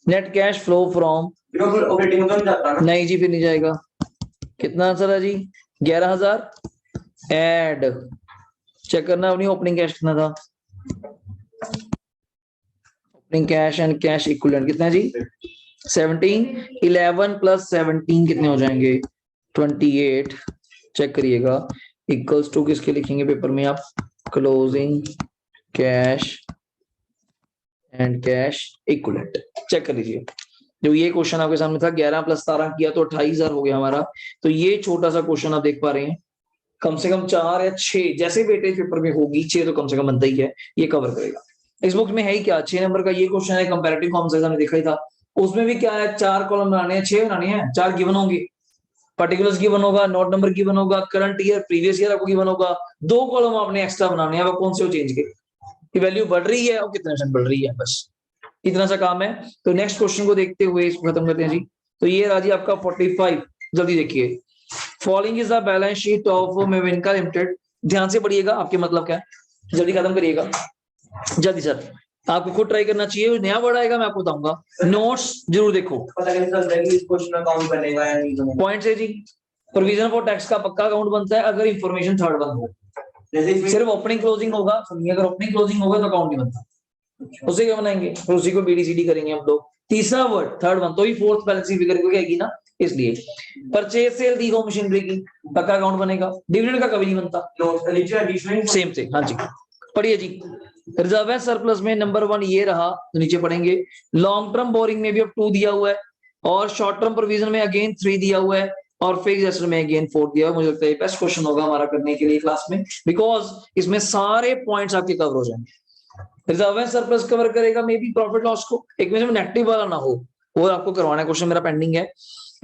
S1: Net cash flow from,
S3: operating में जाता है ना,
S1: नहीं जी फिर नहीं जाएगा, कितना आंसर है जी 11,000, ऐड चेक करना अपनी ओपनिंग कैश कितना था, opening cash and cash equivalent कितना है जी 17, 11 प्लस 17 कितने हो जाएंगे 28, चेक करिएगा, इक्वल्स टू किसके लिखेंगे पेपर में आप, closing cash and cash equivalent, check कर लीजिए। जो ये क्वेश्चन आपके सामने था 11 प्लस 17 किया तो 28,000 हो गया हमारा, तो ये छोटा सा क्वेश्चन आप देख पा रहे हैं, कम से कम 4 या 6 जैसे वेटेज पेपर में होगी 6 तो कम से कम बनता ही है, ये कवर करेगा। इस बुक में है ही क्या, 6 नंबर का ये क्वेश्चन है, कंपैरेटिव फॉर्म्स हमने देखा ही था, उसमें भी क्या है 4 कॉलम बनाने हैं, 6 बनाने हैं, 4 गिवन होंगे, पर्टिकुलर्स गिवन होगा, नोट नंबर गिवन होगा, करंट ईयर प्रीवियस ईयर आपको गिवन होगा, 2 कॉलम आपने एक्स्ट्रा बनाने हैं, वो कौन से हो चेंज के, की वैल्यू बढ़ रही है और कितने परसेंट बढ़ रही है, बस इतना सा काम है। तो नेक्स्ट क्वेश्चन को देखते हुए इसको खत्म करते हैं जी। तो ये राजी आपका 45, जल्दी देखिए, following is the balance sheet of मेविनका लिमिटेड, ध्यान से पढ़िएगा, आपके मतलब क्या है, जल्दी खत्म करिएगा, जल्दी सर, आपको खुद ट्राई करना चाहिए, नया वर्ड आएगा मैं आपको बताऊंगा, नोट्स जरूर देखो,
S3: पता नहीं चलता है कि इस क्वेश्चन में काउंट बनेगा या नहीं बनेगा,
S1: पॉइंट से जी, प्रोविजन फॉर टैक्स का पक्का अकाउंट बनता है अगर इंफॉर्मेशन थर्ड वन हो,
S3: जैसे
S1: सिर्फ ओपनिंग क्लोजिंग होगा, सुनिए अगर ओपनिंग क्लोजिंग होगा तो अकाउंट नहीं बनता, उसे क्या बनाएंगे, फिर उसी को बीडीसीडी करेंगे हम लोग, तीसरा वर्ड थर्ड वन तो ही फोर्थ बैलेंस शीट फिगर को आएगी ना, इसलिए परचेज सेल दी हो मशीनरी की पक्का अकाउंट बनेगा, डिविडेंड का कभी नहीं बनता,
S3: नीचे एडिशनल
S1: सेम से, हाँ जी पढ़िए जी। रिजर्व एंड सरप्लस में नंबर 1 ये रहा, तो नीचे पढ़ेंगे, लॉन्ग टर्म बोरिंग में भी अब 2 दिया हुआ है, और शॉर्ट टर्म प्रोविजन में अगेन 3 दिया हुआ है, और फिक्स्ड एसेट में अगेन 4 दिया हुआ है। मुझे लगता है बेस्ट क्वेश्चन होगा हमारा करने के लिए क्लास में, बिकॉज इसमें सारे पॉइंट्स आपके कवर हो जाएंगे। रिजर्व एंड सरप्लस कवर करेगा मे बी प्रॉफिट लॉस को, एक में से नेगेटिव वाला ना हो, वो आपको करवाना है, क्वेश्चन मेरा पेंडिंग है।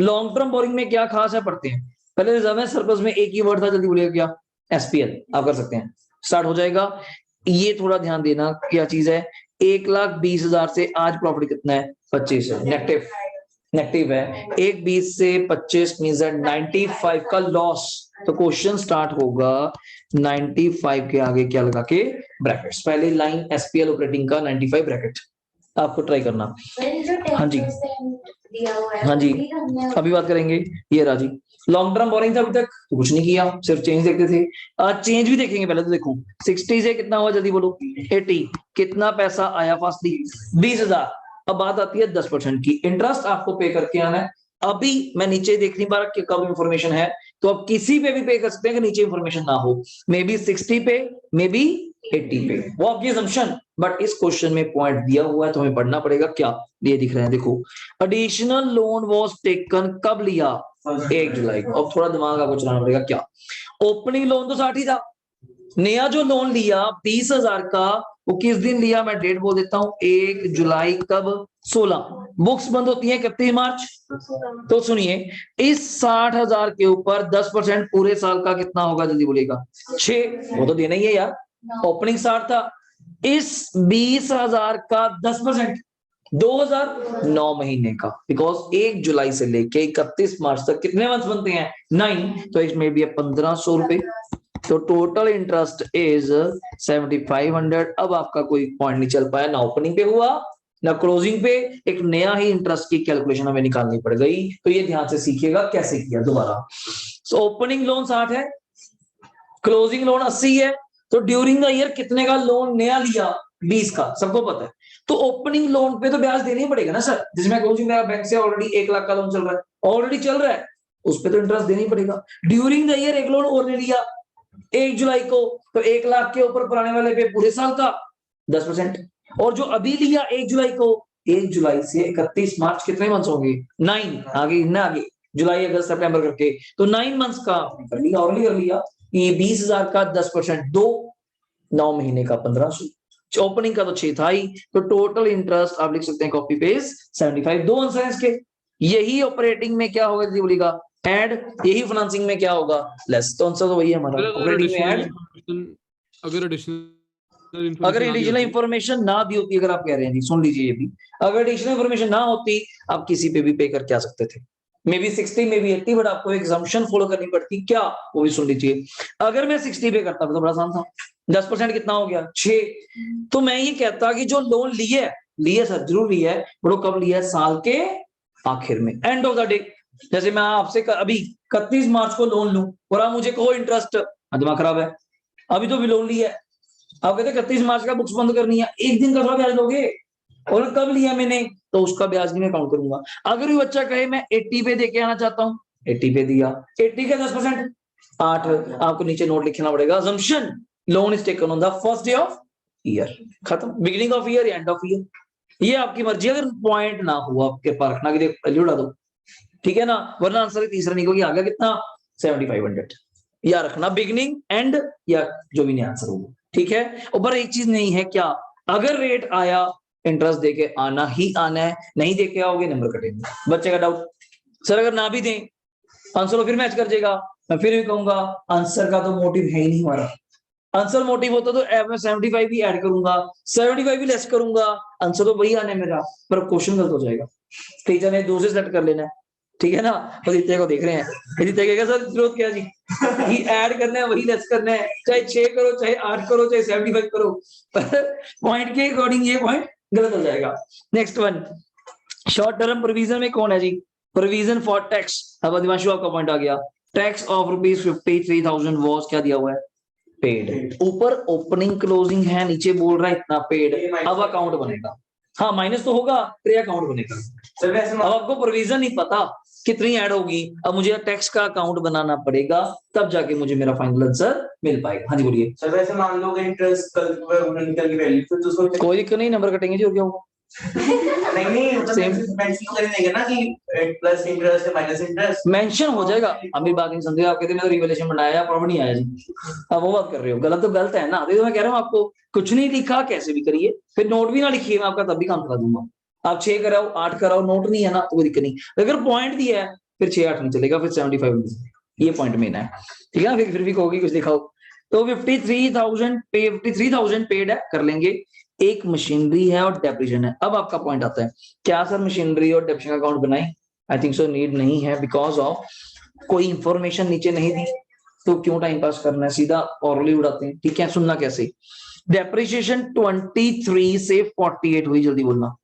S1: लॉन्ग टर्म बोरिंग में क्या खास है पढ़ते हैं, पहले रिजर्व एंड सरप्लस में एक ही वर्ड था, जल्दी बोलिएगा क्या, एसपीएल, आप कर सकते हैं, स्टार्ट हो जाएगा। ये थोड़ा ध्यान देना क्या चीज है, 1,20,000 से आज प्रॉफिट कितना है 25 है, नेगेटिव है, 1,20 से 25 मींस 95 का लॉस, तो क्वेश्चन स्टार्ट होगा 95 के आगे क्या लगा के ब्रैकेट्स, पहले लाइन एसपीएल ऑपरेटिंग का 95 ब्रैकेट आपको ट्राई करना। हाँ जी हाँ जी अभी बात करेंगे। ये राजी लॉन्ग टर्म बोरिंग था अभी तक तो कुछ नहीं किया, सिर्फ चेंज देखते थे। आज चेंज भी देखेंगे, पहले तो देखो 60 से कितना हुआ जल्दी बोलो, 80 कितना पैसा आया फास्टली 20,000। अब बात आती है 10% की, इंटरेस्ट आपको पे करके आना है। अभी मैं नीचे देख नहीं पा रहा कि कब इंफॉर्मेशन है, तो अब किसी पे भी पे कर सकते हैं कि नीचे इंफॉर्मेशन ना हो, मे बी 60 पे मे बी 80 पे, वो आपकी असम्पशन। बट इस क्वेश्चन में पॉइंट दिया हुआ है तो हमें पढ़ना पड़ेगा। क्या ये दिख रहा है देखो, एडिशनल लोन वाज टेकन कब लिया 1 जुलाई को। अब थोड़ा दिमाग आपको चलाना पड़ेगा। क्या ओपनिंग लोन तो 60 ही था, नया जो लोन लिया 20,000 का वो किस दिन लिया, मैं डेट बोल देता हूं 1 जुलाई कब 16, बुक्स बंद होती है 31 मार्च। तो सुनिए इस 60,000 के ऊपर 10% पूरे साल का कितना होगा जल्दी बोलेगा 6, वो तो देना ही है यार, ओपनिंग 60 था, इस 20,000 का 10% 2009 महीने का, बिकॉज 1 जुलाई से लेके 31 मार्च तक कितने मंथ बनते हैं 9, तो इसमें भी 1,500 रुपए, तो टोटल इंटरेस्ट इज 7,500। अब आपका कोई पॉइंट नहीं चल पाया, ना ओपनिंग पे हुआ ना क्लोजिंग पे, एक नया ही इंटरेस्ट की कैलकुलेशन हमें निकालनी पड़ गई। तो ये ध्यान से सीखिएगा कैसे किया दोबारा। सो ओपनिंग लोन 60 है, क्लोजिंग लोन 80 है, तो ड्यूरिंग द ईयर कितने का लोन नया लिया 20 का, सबको पता है। तो ओपनिंग लोन पे तो ब्याज देना ही पड़ेगा ना सर, जिसमें क्लोजिंग मेरा बैंक से ऑलरेडी 1 लाख का लोन चल रहा है, ऑलरेडी चल रहा है, उस पे तो इंटरेस्ट देना ही पड़ेगा। ड्यूरिंग द ईयर एक लोन और ले लिया 1 जुलाई को, तो 1 लाख के ऊपर पुराने वाले पे पूरे साल का 10%, और जो अभी लिया 1 जुलाई को, 1 जुलाई से 31 मार्च कितने मंथ्स होंगे 9, आगे ना आगे जुलाई अगस्त सितंबर करके, तो 9 मंथ्स का कर लिया और कर लिया। ये 20,000 का 10% 2, 9 महीने का 1,500, ओपनिंग का तो 6 था ही, तो टोटल इंटरेस्ट आप लिख सकते हैं कॉपी पेज 75। दो आंसर है इसके। यही ऑपरेटिंग में क्या होगा जी बोलिएगा ऐड, यही फाइनेंसिंग में क्या होगा लेस, तो आंसर तो वही है हमारा, ऑपरेटिंग में ऐड।
S2: अगर
S1: एडिशनल इंफॉर्मेशन ना दी होती, अगर आप कह रहे हैं जी सुन लीजिए ये भी, अगर एडिशनल इंफॉर्मेशन ना होती आप किसी पे भी पे करके आ सकते थे, may be 60 may be 80, but आपको एक एग्जम्पशन फॉलो करनी पड़ती। क्या वो भी सुन लीजिए, अगर मैं 60 पे करता तो बड़ा आसान था, 10% कितना हो गया 6, तो मैं ये कहता कि जो लोन लिए सर जरूर लिया है, बट वो कब लिया है साल के आखिर में, एंड ऑफ द डे। जैसे मैं आपसे अभी 31 मार्च को लोन लूं और आप मुझे कहो इंटरेस्ट, दिमाग खराब है, अभी तो भी लोन लिया है, आप कहते 31 मार्च का बुक्स बंद करनी है, एक दिन का थोड़ा ब्याज लोगे, और कब लिया मैंने तो उसका ब्याज नहीं मैं काउंट करूंगा। अगर वो बच्चा कहे मैं 80 पे देके आना चाहता हूँ, 80 पे दिया, 80 का 10% 8, आपको नीचे नोट लिखना पड़ेगा, assumption loan is taken on the first day of year, खत्म, बिगिनिंग ऑफ ईयर या एंड ऑफ ईयर, ये आपकी मर्जी। अगर पॉइंट ना हुआ आपके पास रखना कि वैल्यू उड़ा दो, ठीक है ना, वरना आंसर तीसरा निकल आ गया कितना 7,500, या रखना बिगिनिंग एंड या जो भी नहीं आंसर होगा, ठीक है। ऊपर एक चीज नहीं है, क्या अगर रेट आया इंटरेस्ट देके आना ही आना है, नहीं देके आओगे नंबर कटेंगे। बच्चे का डाउट सर अगर ना भी दें आंसर फिर मैच कर जाएगा, मैं फिर भी कहूंगा आंसर का तो मोटिव है ही नहीं हमारा, आंसर मोटिव होता तो मैं 75 भी ऐड करूंगा 75 भी लेस करूंगा, आंसर तो वही आने मेरा, पर क्वेश्चन गलत हो जाएगा, टीचर ने दूसरे सेलेक्ट कर लेना है, ठीक है ना। आदित्य को देख रहे हैं, आदित्य कहेगा सर जरूरत क्या जी, ही ऐड करना है वही लेस करना है, चाहे 6 करो चाहे 8 करो चाहे 75 करो, पर पॉइंट के अकॉर्डिंग ये पॉइंट गलत हो जाएगा। Next one, short term provision में कौन है जी, प्रोविजन फॉर टैक्स। अब अधिवांशु आपका पॉइंट आ गया, टैक्स ऑफ ₹53,000 वॉज क्या दिया हुआ है पेड, ऊपर ओपनिंग क्लोजिंग है, नीचे बोल रहा है इतना पेड, अब अकाउंट बनेगा, हाँ माइनस तो होगा फिर अकाउंट बनेगा। अब आपको प्रोविजन नहीं पता कितनी ऐड होगी, अब मुझे टैक्स का अकाउंट बनाना पड़ेगा, तब जाके मुझे मेरा फाइनल आंसर मिल पाएगा। हाँ जी बोलिए
S3: सर, वैसे मान लो इंटरेस्ट कल निकल की वैल्यू फिर तो उसको
S1: कोई दिक्कत नहीं, नंबर कटेंगे जी, हो गया होगा
S3: नहीं
S1: सेम
S3: मेंशन कर देंगे ना कि प्लस इंटरेस्ट है माइनस इंटरेस्ट
S1: मेंशन हो जाएगा। अभी बात नहीं समझे, आप कहते मैं तो रिवलेशन बनाया प्रॉब्लम नहीं आया जी, अब वो बात कर रहे हो, गलत तो गलत है ना, तो मैं कह रहा हूँ आपको कुछ नहीं लिखा कैसे भी करिए, फिर नोट भी ना लिखिए, मैं आपका तब भी काम करा दूंगा। आप 6 कराओ 8 कराओ, नोट नहीं है ना तो कोई दिक्कत नहीं, अगर पॉइंट दिया है फिर 6-8 नहीं चलेगा, फिर 75 ये पॉइंट मेन है, ठीक है ना। फिर भी कहोगे कुछ दिखाओ, तो 53,000 पेड है, कर लेंगे, एक मशीनरी है और डेप्रिसिएशन है। अब आपका पॉइंट आता है, क्या सर मशीनरी और डेप्रिसिएशन का अकाउंट बनाएं, आई थिंक सो नीड नहीं है, बिकॉज ऑफ कोई इंफॉर्मेशन नीचे नहीं दी, तो क्यों टाइम पास करना है, सीधा ऑरली उड़ाते हैं। ठीक है, सुनना कैसे, डेप्रिसिएशन 23 से 48 हुई, जल्दी बोलना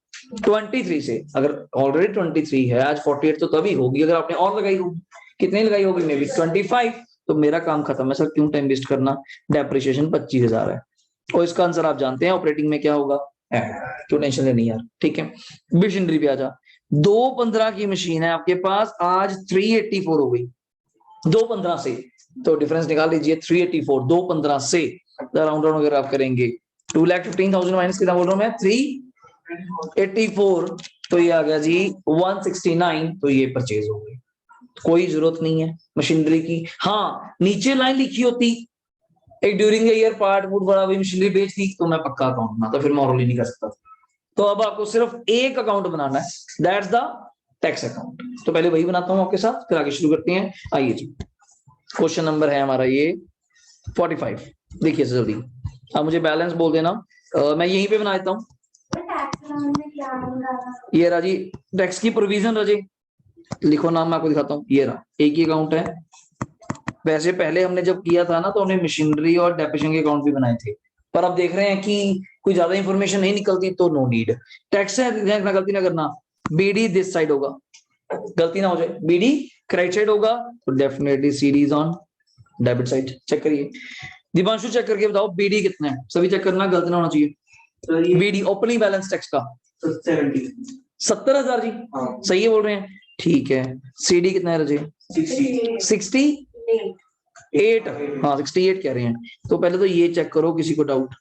S1: 23 से, अगर ऑलरेडी 23 है, आज 48 तो तभी होगी अगर आपने और लगाई होगी, कितने लगाई होगी, मे बी 25, तो मेरा काम खत्म है सर, क्यों टाइम वेस्ट करना, डेप्रिसिएशन 25,000 है, और इसका आंसर आप जानते हैं ऑपरेटिंग में क्या होगा, क्यों टेंशन लेनी यार। ठीक है, मशीनरी पे आ जा, 215 की मशीन है आपके पास, आज 384 हो गई 215 से, तो डिफरेंस निकाल लीजिए 384 215 से, राउंड राउंड अगर आप करेंगे 2,15,000 माइनस कितना बोल रहा हूं मैं, 384, तो ये आ गया जी 169, तो ये परचेज हो गई, कोई जरूरत नहीं है मशीनरी की। हाँ, नीचे लाइन लिखी होती एक ड्यूरिंग ईयर पार्ट वुड बड़ा भी मशीनरी बेचती, तो मैं पक्का अकाउंट बनाता, फिर मैं ऑरली नहीं कर सकता। तो अब आपको सिर्फ एक अकाउंट बनाना है, दैट्स द टैक्स अकाउंट। तो पहले वही बनाता हूं आपके साथ, फिर आगे शुरू करते हैं। आइए जी, क्वेश्चन नंबर है हमारा ये 45, देखिए जल्दी, अब मुझे बैलेंस बोल देना, मैं यहीं पे बना देता हूँ। ये रहा जी टैक्स की प्रोविजन, रजे लिखो नाम, मैं आपको दिखाता हूँ, ये रहा एक ही अकाउंट है। वैसे पहले हमने जब किया था ना, तो हमने मशीनरी और डेप्रिसिएशन के अकाउंट भी बनाए थे, पर अब देख रहे हैं कि कोई ज्यादा इंफॉर्मेशन नहीं निकलती, तो नो नीड। टैक्स है, गलती ना करना, बीडी दिस साइड होगा, गलती ना हो जाए, बीडी क्रेडिट साइड होगा, तो definitely CD is on debit side. Check करिए, दिवांशु चेक करके बताओ बीडी कितना है, सभी चेक करना, गलती ना होना चाहिए। बीडी ओपनिंग बैलेंस टैक्स का 70,000 जी, सही है बोल रहे हैं, ठीक है। सीडी कितना है रजे, 68, हाँ 68 कह रहे हैं। तो पहले तो ये चेक करो, किसी को डाउट,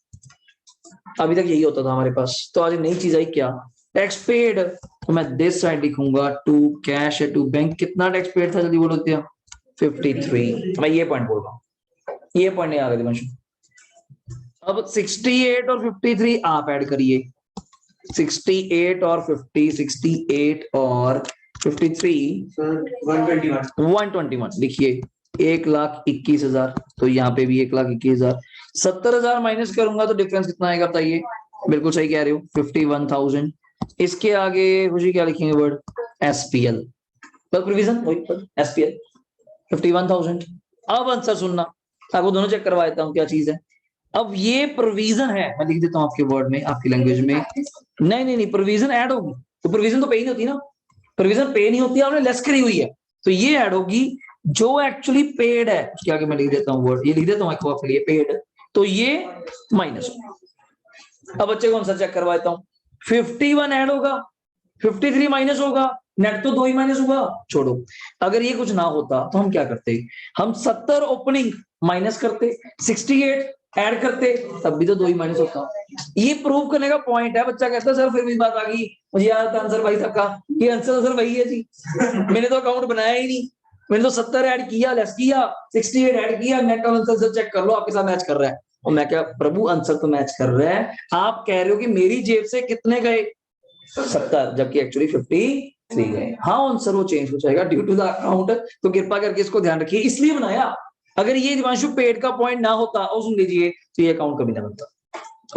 S1: अभी तक यही होता था हमारे पास, तो आज नई चीज आई क्या, टैक्स पेड, तो मैं दिस साइड लिखूंगा टू कैश है टू बैंक, कितना टैक्स पेड था, जल्दी बोलो क्या, 53, मैं ये पॉइंट बोल रहा हूँ, ये पॉइंट नहीं आ रहा दिवंशु। अब 68 और 53 आप ऐड करिए, 68 और 50, 68 और 53 121 लिखिए, 1,21,000, तो यहाँ पे भी 1,21,000, 70,000 माइनस करूंगा तो डिफरेंस कितना आएगा बताइए, बिल्कुल सही कह रहे हो 51,000। इसके आगे मुझे क्या लिखेंगे वर्ड, एसपीएल, प्रोविजन वही एसपीएल 51,000। अब आंसर सुनना, आपको दोनों चेक करवा देता हूँ क्या चीज है। अब ये प्रोविजन है, मैं लिख देता हूँ आपके वर्ड में, आपकी लैंग्वेज में, नहीं प्रोविजन ऐड होगी, तो प्रोविजन तो पे ही नहीं होती ना, प्रोविजन पे नहीं होती है, आपने लेस करी हुई है, तो ये ऐड होगी जो एक्चुअली पेड है, उसके आगे मैं लिख देता हूँ वर्ड, ये लिख देता हूँ आपके लिए पेड, तो ये माइनस होगा। अब बच्चे को आंसर चेक करवा देता हूँ, 51 ऐड होगा, 53 माइनस होगा, नेट तो 2 ही माइनस हुआ, छोड़ो। अगर ये कुछ ना होता तो हम क्या करते, हम 70 ओपनिंग माइनस करते, 68 ऐड करते, तब भी तो 2 ही माइनस होता। ये प्रूव करने का पॉइंट है। बच्चा कहता है सर फिर भी बात आ गई, मुझे याद था आंसर भाई साहब का, ये आंसर तो सर वही है जी, मैंने तो अकाउंट बनाया ही नहीं, मैंने तो 70 ऐड किया, लेस किया, 68 ऐड किया, नेट का आंसर सर चेक कर लो, आपके साथ मैच कर रहा है। और मैं क्या प्रभु, आंसर तो मैच कर रहा है, आप कह रहे हो कि मेरी जेब से कितने गए 70, जबकि एक्चुअली 53 गए। हाँ आंसर वो चेंज हो जाएगा ड्यू टू द अकाउंट, तो कृपा करके इसको ध्यान रखिए, इसलिए बनाया। अगर ये दिवांशु पेड का पॉइंट ना होता, और सुन लीजिए, तो ये अकाउंट कभी ना बनता।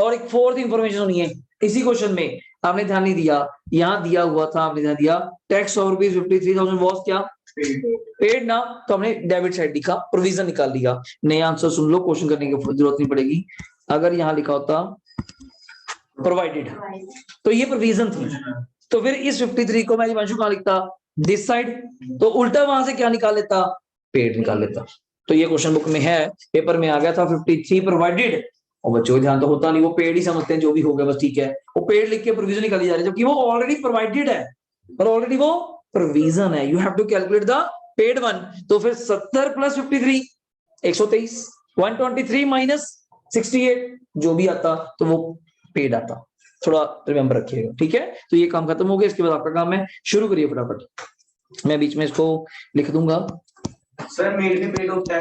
S1: और एक फोर्थ इंफॉर्मेशन होनी है इसी क्वेश्चन में, आपने ध्यान नहीं दिया, यहाँ दिया हुआ था, आपने ध्यान दिया, टैक्स ऑफ रुपीज 53,000 वॉज क्या पेड ना, तो हमने डेबिट साइड लिखा, प्रोविजन निकाल लिया। नया आंसर सुन लो, क्वेश्चन करने की जरूरत नहीं पड़ेगी। अगर यहाँ लिखा होता प्रोवाइडेड, तो ये प्रोविजन थी, तो फिर इस 53 को मैं दिवांशु कहाँ लिखता, दिस साइड, तो उल्टा वहां से क्या निकाल लेता, पेड निकाल लेता। तो ये क्वेश्चन बुक में है, पेपर में आ गया था 53 प्रोवाइडेड, और बच्चों को ध्यान तो होता नहीं, वो पेड ही समझते हैं, जो भी हो गया बस ठीक है, वो पेड लिख के प्रोविजन निकाली जा रही है, जबकि वो ऑलरेडी प्रोवाइडेड है, और ऑलरेडी वो प्रोविजन है, you have to calculate the paid one. तो फिर 70 प्लस 53 123, 123 माइनस 68 जो भी आता तो वो पेड आता, थोड़ा रिमेंबर रखिएगा, ठीक है। तो ये काम खत्म हो गया, इसके बाद आपका काम है, शुरू करिए फटाफट, मैं बीच में इसको लिख दूंगा।
S3: सर मेड भी पेड होता है,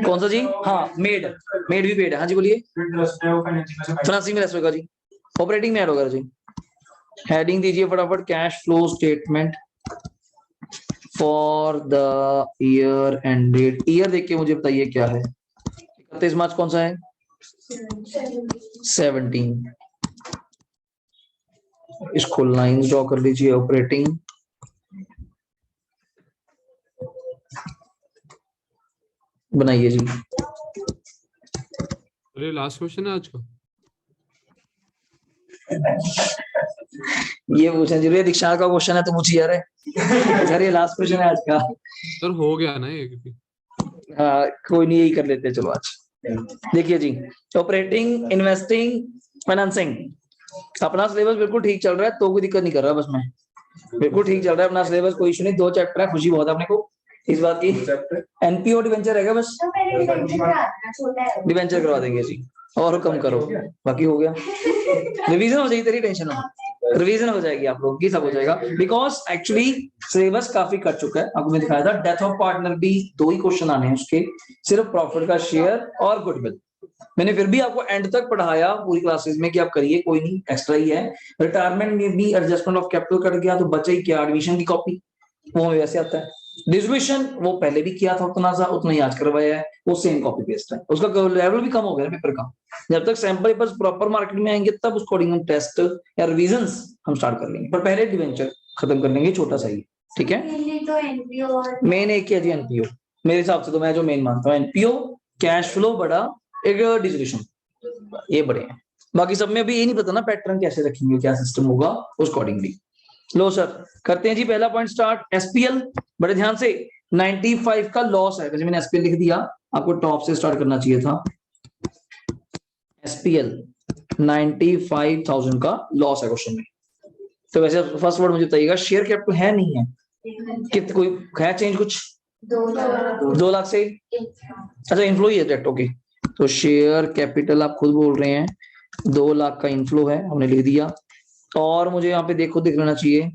S1: कौन सा जी, हाँ मेड भी पेड है, हाँ जी बोलिए, फाइनेंसिंग में लेस होगा जी, ऑपरेटिंग में ऐड होगा जी। हेडिंग दीजिए फटाफट, cash flow statement for the year ended, year देख के मुझे बताइए क्या है, 31 मार्च कौन सा है, 17, इसको लाइन ड्रॉ कर लीजिए, ऑपरेटिंग, बनाइए जी।
S2: अरे लास्ट क्वेश्चन है आज का।
S1: ये पूछना जरूरी है, दीक्षा का क्वेश्चन है तो पूछिए यार। सर ये लास्ट क्वेश्चन है आज का।
S2: सर हो गया ना ये, क्योंकि
S1: कोई नहीं, यही कर लेते हैं चलो आज। देखिए जी, ऑपरेटिंग, इन्वेस्टिंग, फाइनेंसिंग, अपना सिलेबस बिल्कुल ठीक चल रहा है, तो कोई दिक्कत नहीं कर रहा, बस मैं बिल्कुल ठीक चल रहा है अपना सिलेबस, कोई इशू नहीं। 2 चैप्टर है, खुशी बहुत है अपने को इस बात की। एनपीओ डिवेंचर रहेगा बस, डिवेंचर करवा देंगे जी, और कम करो, बाकी हो गया। रिवीजन हो जाएगी, तेरी टेंशन हो, रिवीजन हो जाएगी आप लोगों की, सब हो जाएगा। बिकॉज एक्चुअली सिलेबस काफी कट चुका है, आपको मैं दिखाया था। डेथ ऑफ पार्टनर भी 2 ही क्वेश्चन आने हैं उसके, सिर्फ प्रॉफिट का शेयर और गुडविल। मैंने फिर भी आपको एंड तक पढ़ाया पूरी क्लासेस में कि आप करिए, कोई नहीं, एक्स्ट्रा ही है। रिटायरमेंट में भी एडजस्टमेंट ऑफ कैपिटल कट गया तो बचा ही क्या, एडमिशन की कॉपी, वो हमें वैसे आता है। डिस्ट्रीब्यूशन वो पहले भी किया था, उतना ही आज करवाया है, वो सेम कॉपी पेस्ट है, उसका लेवल भी कम हो गया पेपर का। जब तक सैंपल पेपर्स प्रॉपर मार्केट में आएंगे तब उसको अकॉर्डिंग हम टेस्ट या रिवीजन्स हम स्टार्ट कर लेंगे, पर पहले डिवेंचर खत्म कर लेंगे, छोटा सा ही, ठीक है। मेन एक है जी एनपीओ, मेरे हिसाब से तो मैं जो मेन मानता हूँ एनपीओ, कैश फ्लो बड़ा, एक डिस्ट्रीब्यूशन, ये बड़े हैं। बाकी सब में अभी ये नहीं पता ना पैटर्न कैसे रखेंगे, क्या सिस्टम होगा उस अकॉर्डिंगली। लो सर, करते हैं जी पहला पॉइंट स्टार्ट। एसपीएल, बड़े ध्यान से, 95 का लॉस है, वैसे मैंने एसपीएल लिख दिया, आपको टॉप से स्टार्ट करना चाहिए था। एसपीएल 95,000 का लॉस है क्वेश्चन में। तो वैसे फर्स्ट वर्ड मुझे बताइएगा, शेयर कैपिटल है नहीं है, कितने कोई है चेंज कुछ? 2 लाख से, अच्छा इनफ्लो ही है डायरेक्ट, ओके। तो शेयर कैपिटल आप खुद बोल रहे हैं 2 लाख का इनफ्लो है, हमने लिख दिया। और मुझे यहाँ पे देखो दिख लेना चाहिए,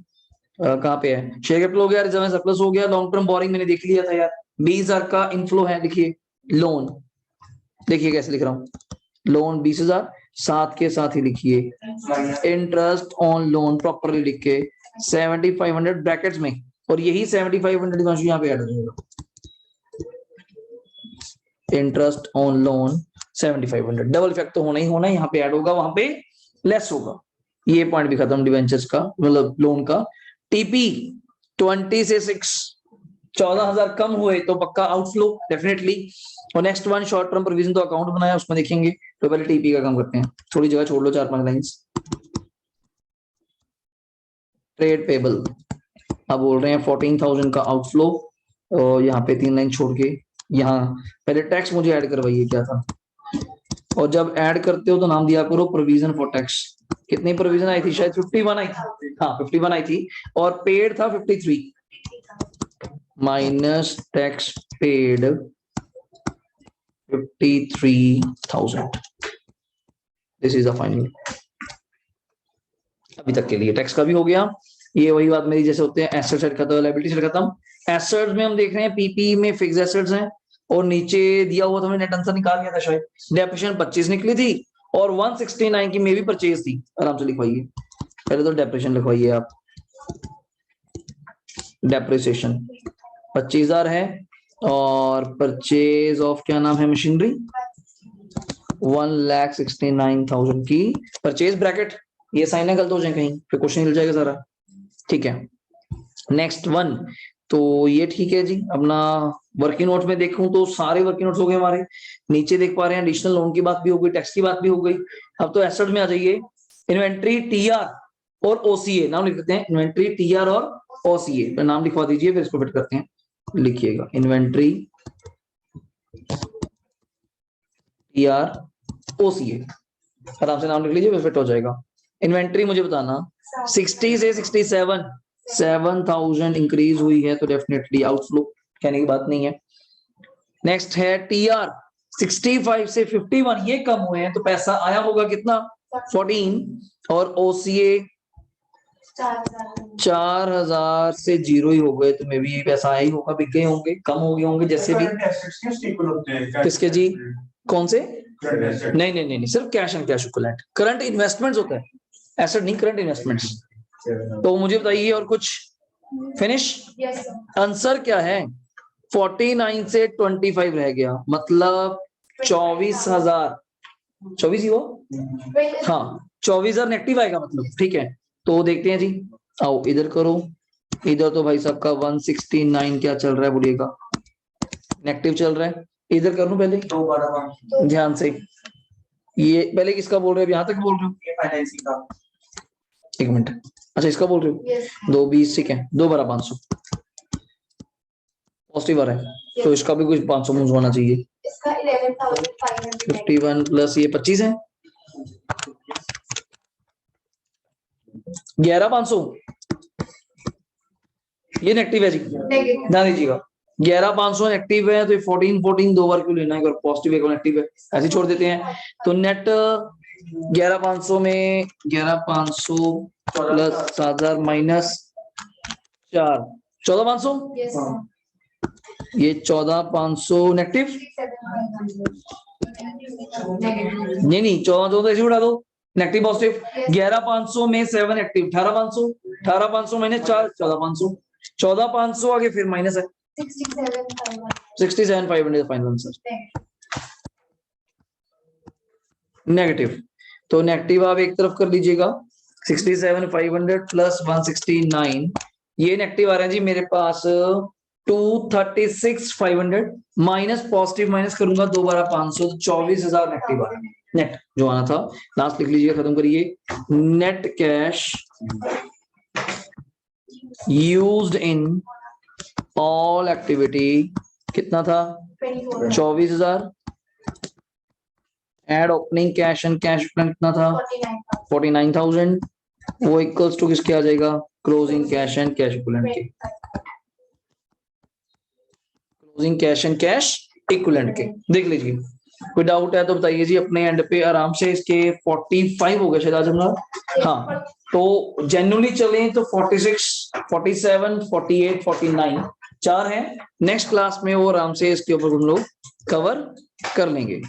S1: कहाँ पे है शेयर कैपिटल, हो गया, रिजर्व सरप्लस हो गया, लॉन्ग टर्म बोरिंग मैंने देख लिया था यार, 20,000 का इनफ्लो है। लिखिए लोन, देखिए कैसे लिख रहा हूँ, लोन 20,000, साथ के साथ ही लिखिए इंटरेस्ट ऑन लोन, प्रॉपरली लिख के 7,500 ब्रैकेट्स में, और यही 7,500 यहाँ पे ऐड हो जाएगा। Interest on loan 7,500, double effect तो होना ही होना, यहाँ पे ऐड होगा, वहां पे लेस होगा। ये पॉइंट भी खत्म डिवेंचर्स का, मतलब लोन का। टीपी 20 से 6, 14,000 कम हुए तो पक्का आउटफ्लो डेफिनेटली। और next one short term provision, तो अकाउंट बनाया उसमें देखेंगे, तो पहले टीपी का काम करते हैं, थोड़ी जगह छोड़ लो, 4-5 लाइंस। ट्रेड पेबल, अब बोल रहे हैं 14,000 का आउटफ्लो, और यहाँ पे 3 लाइन छोड़ के, यहाँ पहले टैक्स मुझे ऐड करवाइए क्या था, और जब ऐड करते हो तो नाम दिया करो प्रोविजन फॉर टैक्स। कितनी प्रोविजन आई थी, शायद 51 आई थी, हाँ 51 आई थी, और पेड था 53, minus tax paid 53,000, this is the final. अभी तक के लिए टैक्स का भी हो गया। ये वही बात मेरी जैसे होते हैं, एसेट साइड खत्म, लायबिलिटी साइड खत्म। एसेट्स में हम देख रहे हैं पीपी में फिक्स एसेट्स हैं, और नीचे दिया हुआ था, मैंने नेट आंसर निकाल लिया था शायद, डेप्रिसिएशन 25 निकली थी, और 169 की मे भी परचेज थी। आराम से लिखवाइए, पहले तो डेप्रिसिएशन लिखवाइए आप, डेप्रिसिएशन 25,000 है, और परचेज ऑफ क्या नाम है, मशीनरी 1,69,000 की परचेज, ब्रैकेट ये साइन है, गलत हो जाए कहीं फिर क्वेश्चन मिल जाएगा सारा, ठीक है। नेक्स्ट वन, तो ये ठीक है जी। अपना वर्किंग नोट में देखूं तो सारे वर्किंग नोट्स हो गए हमारे, नीचे देख पा रहे हैं एडिशनल लोन की बात भी हो गई, टैक्स की बात भी हो गई। अब तो एसेट में आ जाइए, इन्वेंट्री, टीआर और ओसीए, नाम लिख देते हैं, इन्वेंट्री, टीआर और ओसीए, नाम लिखवा दीजिए, फिर इसको फिट करते हैं। लिखिएगा इन्वेंट्री, टीआर, ओसीए, आराम से नाम लिख लीजिए, फिर फिट हो जाएगा। इन्वेंट्री मुझे बताना 60 से 67, 7,000 इंक्रीज हुई है, तो डेफिनेटली आउटफ्लो, कहने की बात नहीं है। नेक्स्ट है टीआर 65 से 51, ये कम हुए हैं, तो पैसा आया होगा कितना, 14, और ओसीए 4,000 से 0 ही हो गए, तो मे भी पैसा आया ही होगा, बिक गए होंगे, कम हो गए होंगे, जैसे भी। किसके जी, कौन से? नहीं नहीं नहीं, सिर्फ cash and cash equivalent, current investments होता है, एसेट नहीं, करंट इन्वेस्टमेंट्स। तो मुझे बताइए और कुछ, फिनिश। आंसर क्या है, 49 से 25 रह गया, मतलब 24,000, 24 ही हो, हाँ 24,000 नेगेटिव आएगा मतलब, ठीक है। तो देखते हैं जी, आओ इधर करो, इधर तो भाई साहब का 169 क्या चल रहा है बोलिएगा, नेगेटिव चल रहा है, इधर कर लूं पहले
S3: 2 12 500
S1: ध्यान से, ये पहले किसका बोल रहे हो, यहाँ तक बोल रहे हो,
S3: ये फाइनेंसिंग का
S1: 1 मिनट, अच्छा इसका बोल रहे हो,
S4: Yes.
S1: 220 ठीक है, 2 12 500 पॉजिटिव आ रहा है, तो इसका भी कुछ 500 मुझवाना चाहिए,
S4: इसका 11,500
S1: 51 प्लस ये 25 है, 11,500 ये नेगेटिव है जी,
S4: नेगेटिव
S1: ध्यान दीजिएगा 11,500 नेगेटिव है, तो ये 14 14 दो बार क्यों लेना है, अगर पॉजिटिव एक नेगेटिव है ऐसे ही छोड़ देते हैं, तो नेट 11,500 में 11,500 प्लस 7,000 माइनस 4 14,500,
S4: यस
S1: ये 14,500 नेगेटिव,
S4: नेगेटिव
S1: नहीं 14,500 तो ऐसे ही उड़ा दो, नेगेटिव पॉजिटिव, 11,500 में 7 एक्टिव 18,500, 18,500 माइनस 4 14,500, 14,500 आगे फिर माइनस है 67,500 फाइनल आंसर नेगेटिव, तो नेगेटिव आप एक तरफ कर लीजिएगा, 67,500 प्लस 169, ये नेगेटिव आ रहा है जी मेरे पास 236,500 माइनस पॉजिटिव माइनस करूंगा 2 12 500, 24,000 नेगेटिव आ रहा है, नेट जो आना था, लास्ट लिख लीजिए, खत्म करिए, net cash used in all activity कितना था 24,000, add opening cash and cash कितना था 49,000, वो इक्वल्स टू किसके आ जाएगा, closing cash and cash equivalent के, closing cash and cash equivalent के, देख लीजिए, कोई डाउट है तो बताइए जी, अपने एंड पे आराम से, इसके 45 हो गए शायद आज हमारा, हाँ तो जेन्युइनली चलें तो 46 47 48 49 4 हैं, नेक्स्ट क्लास में वो आराम से इसके ऊपर हम लोग कवर कर लेंगे।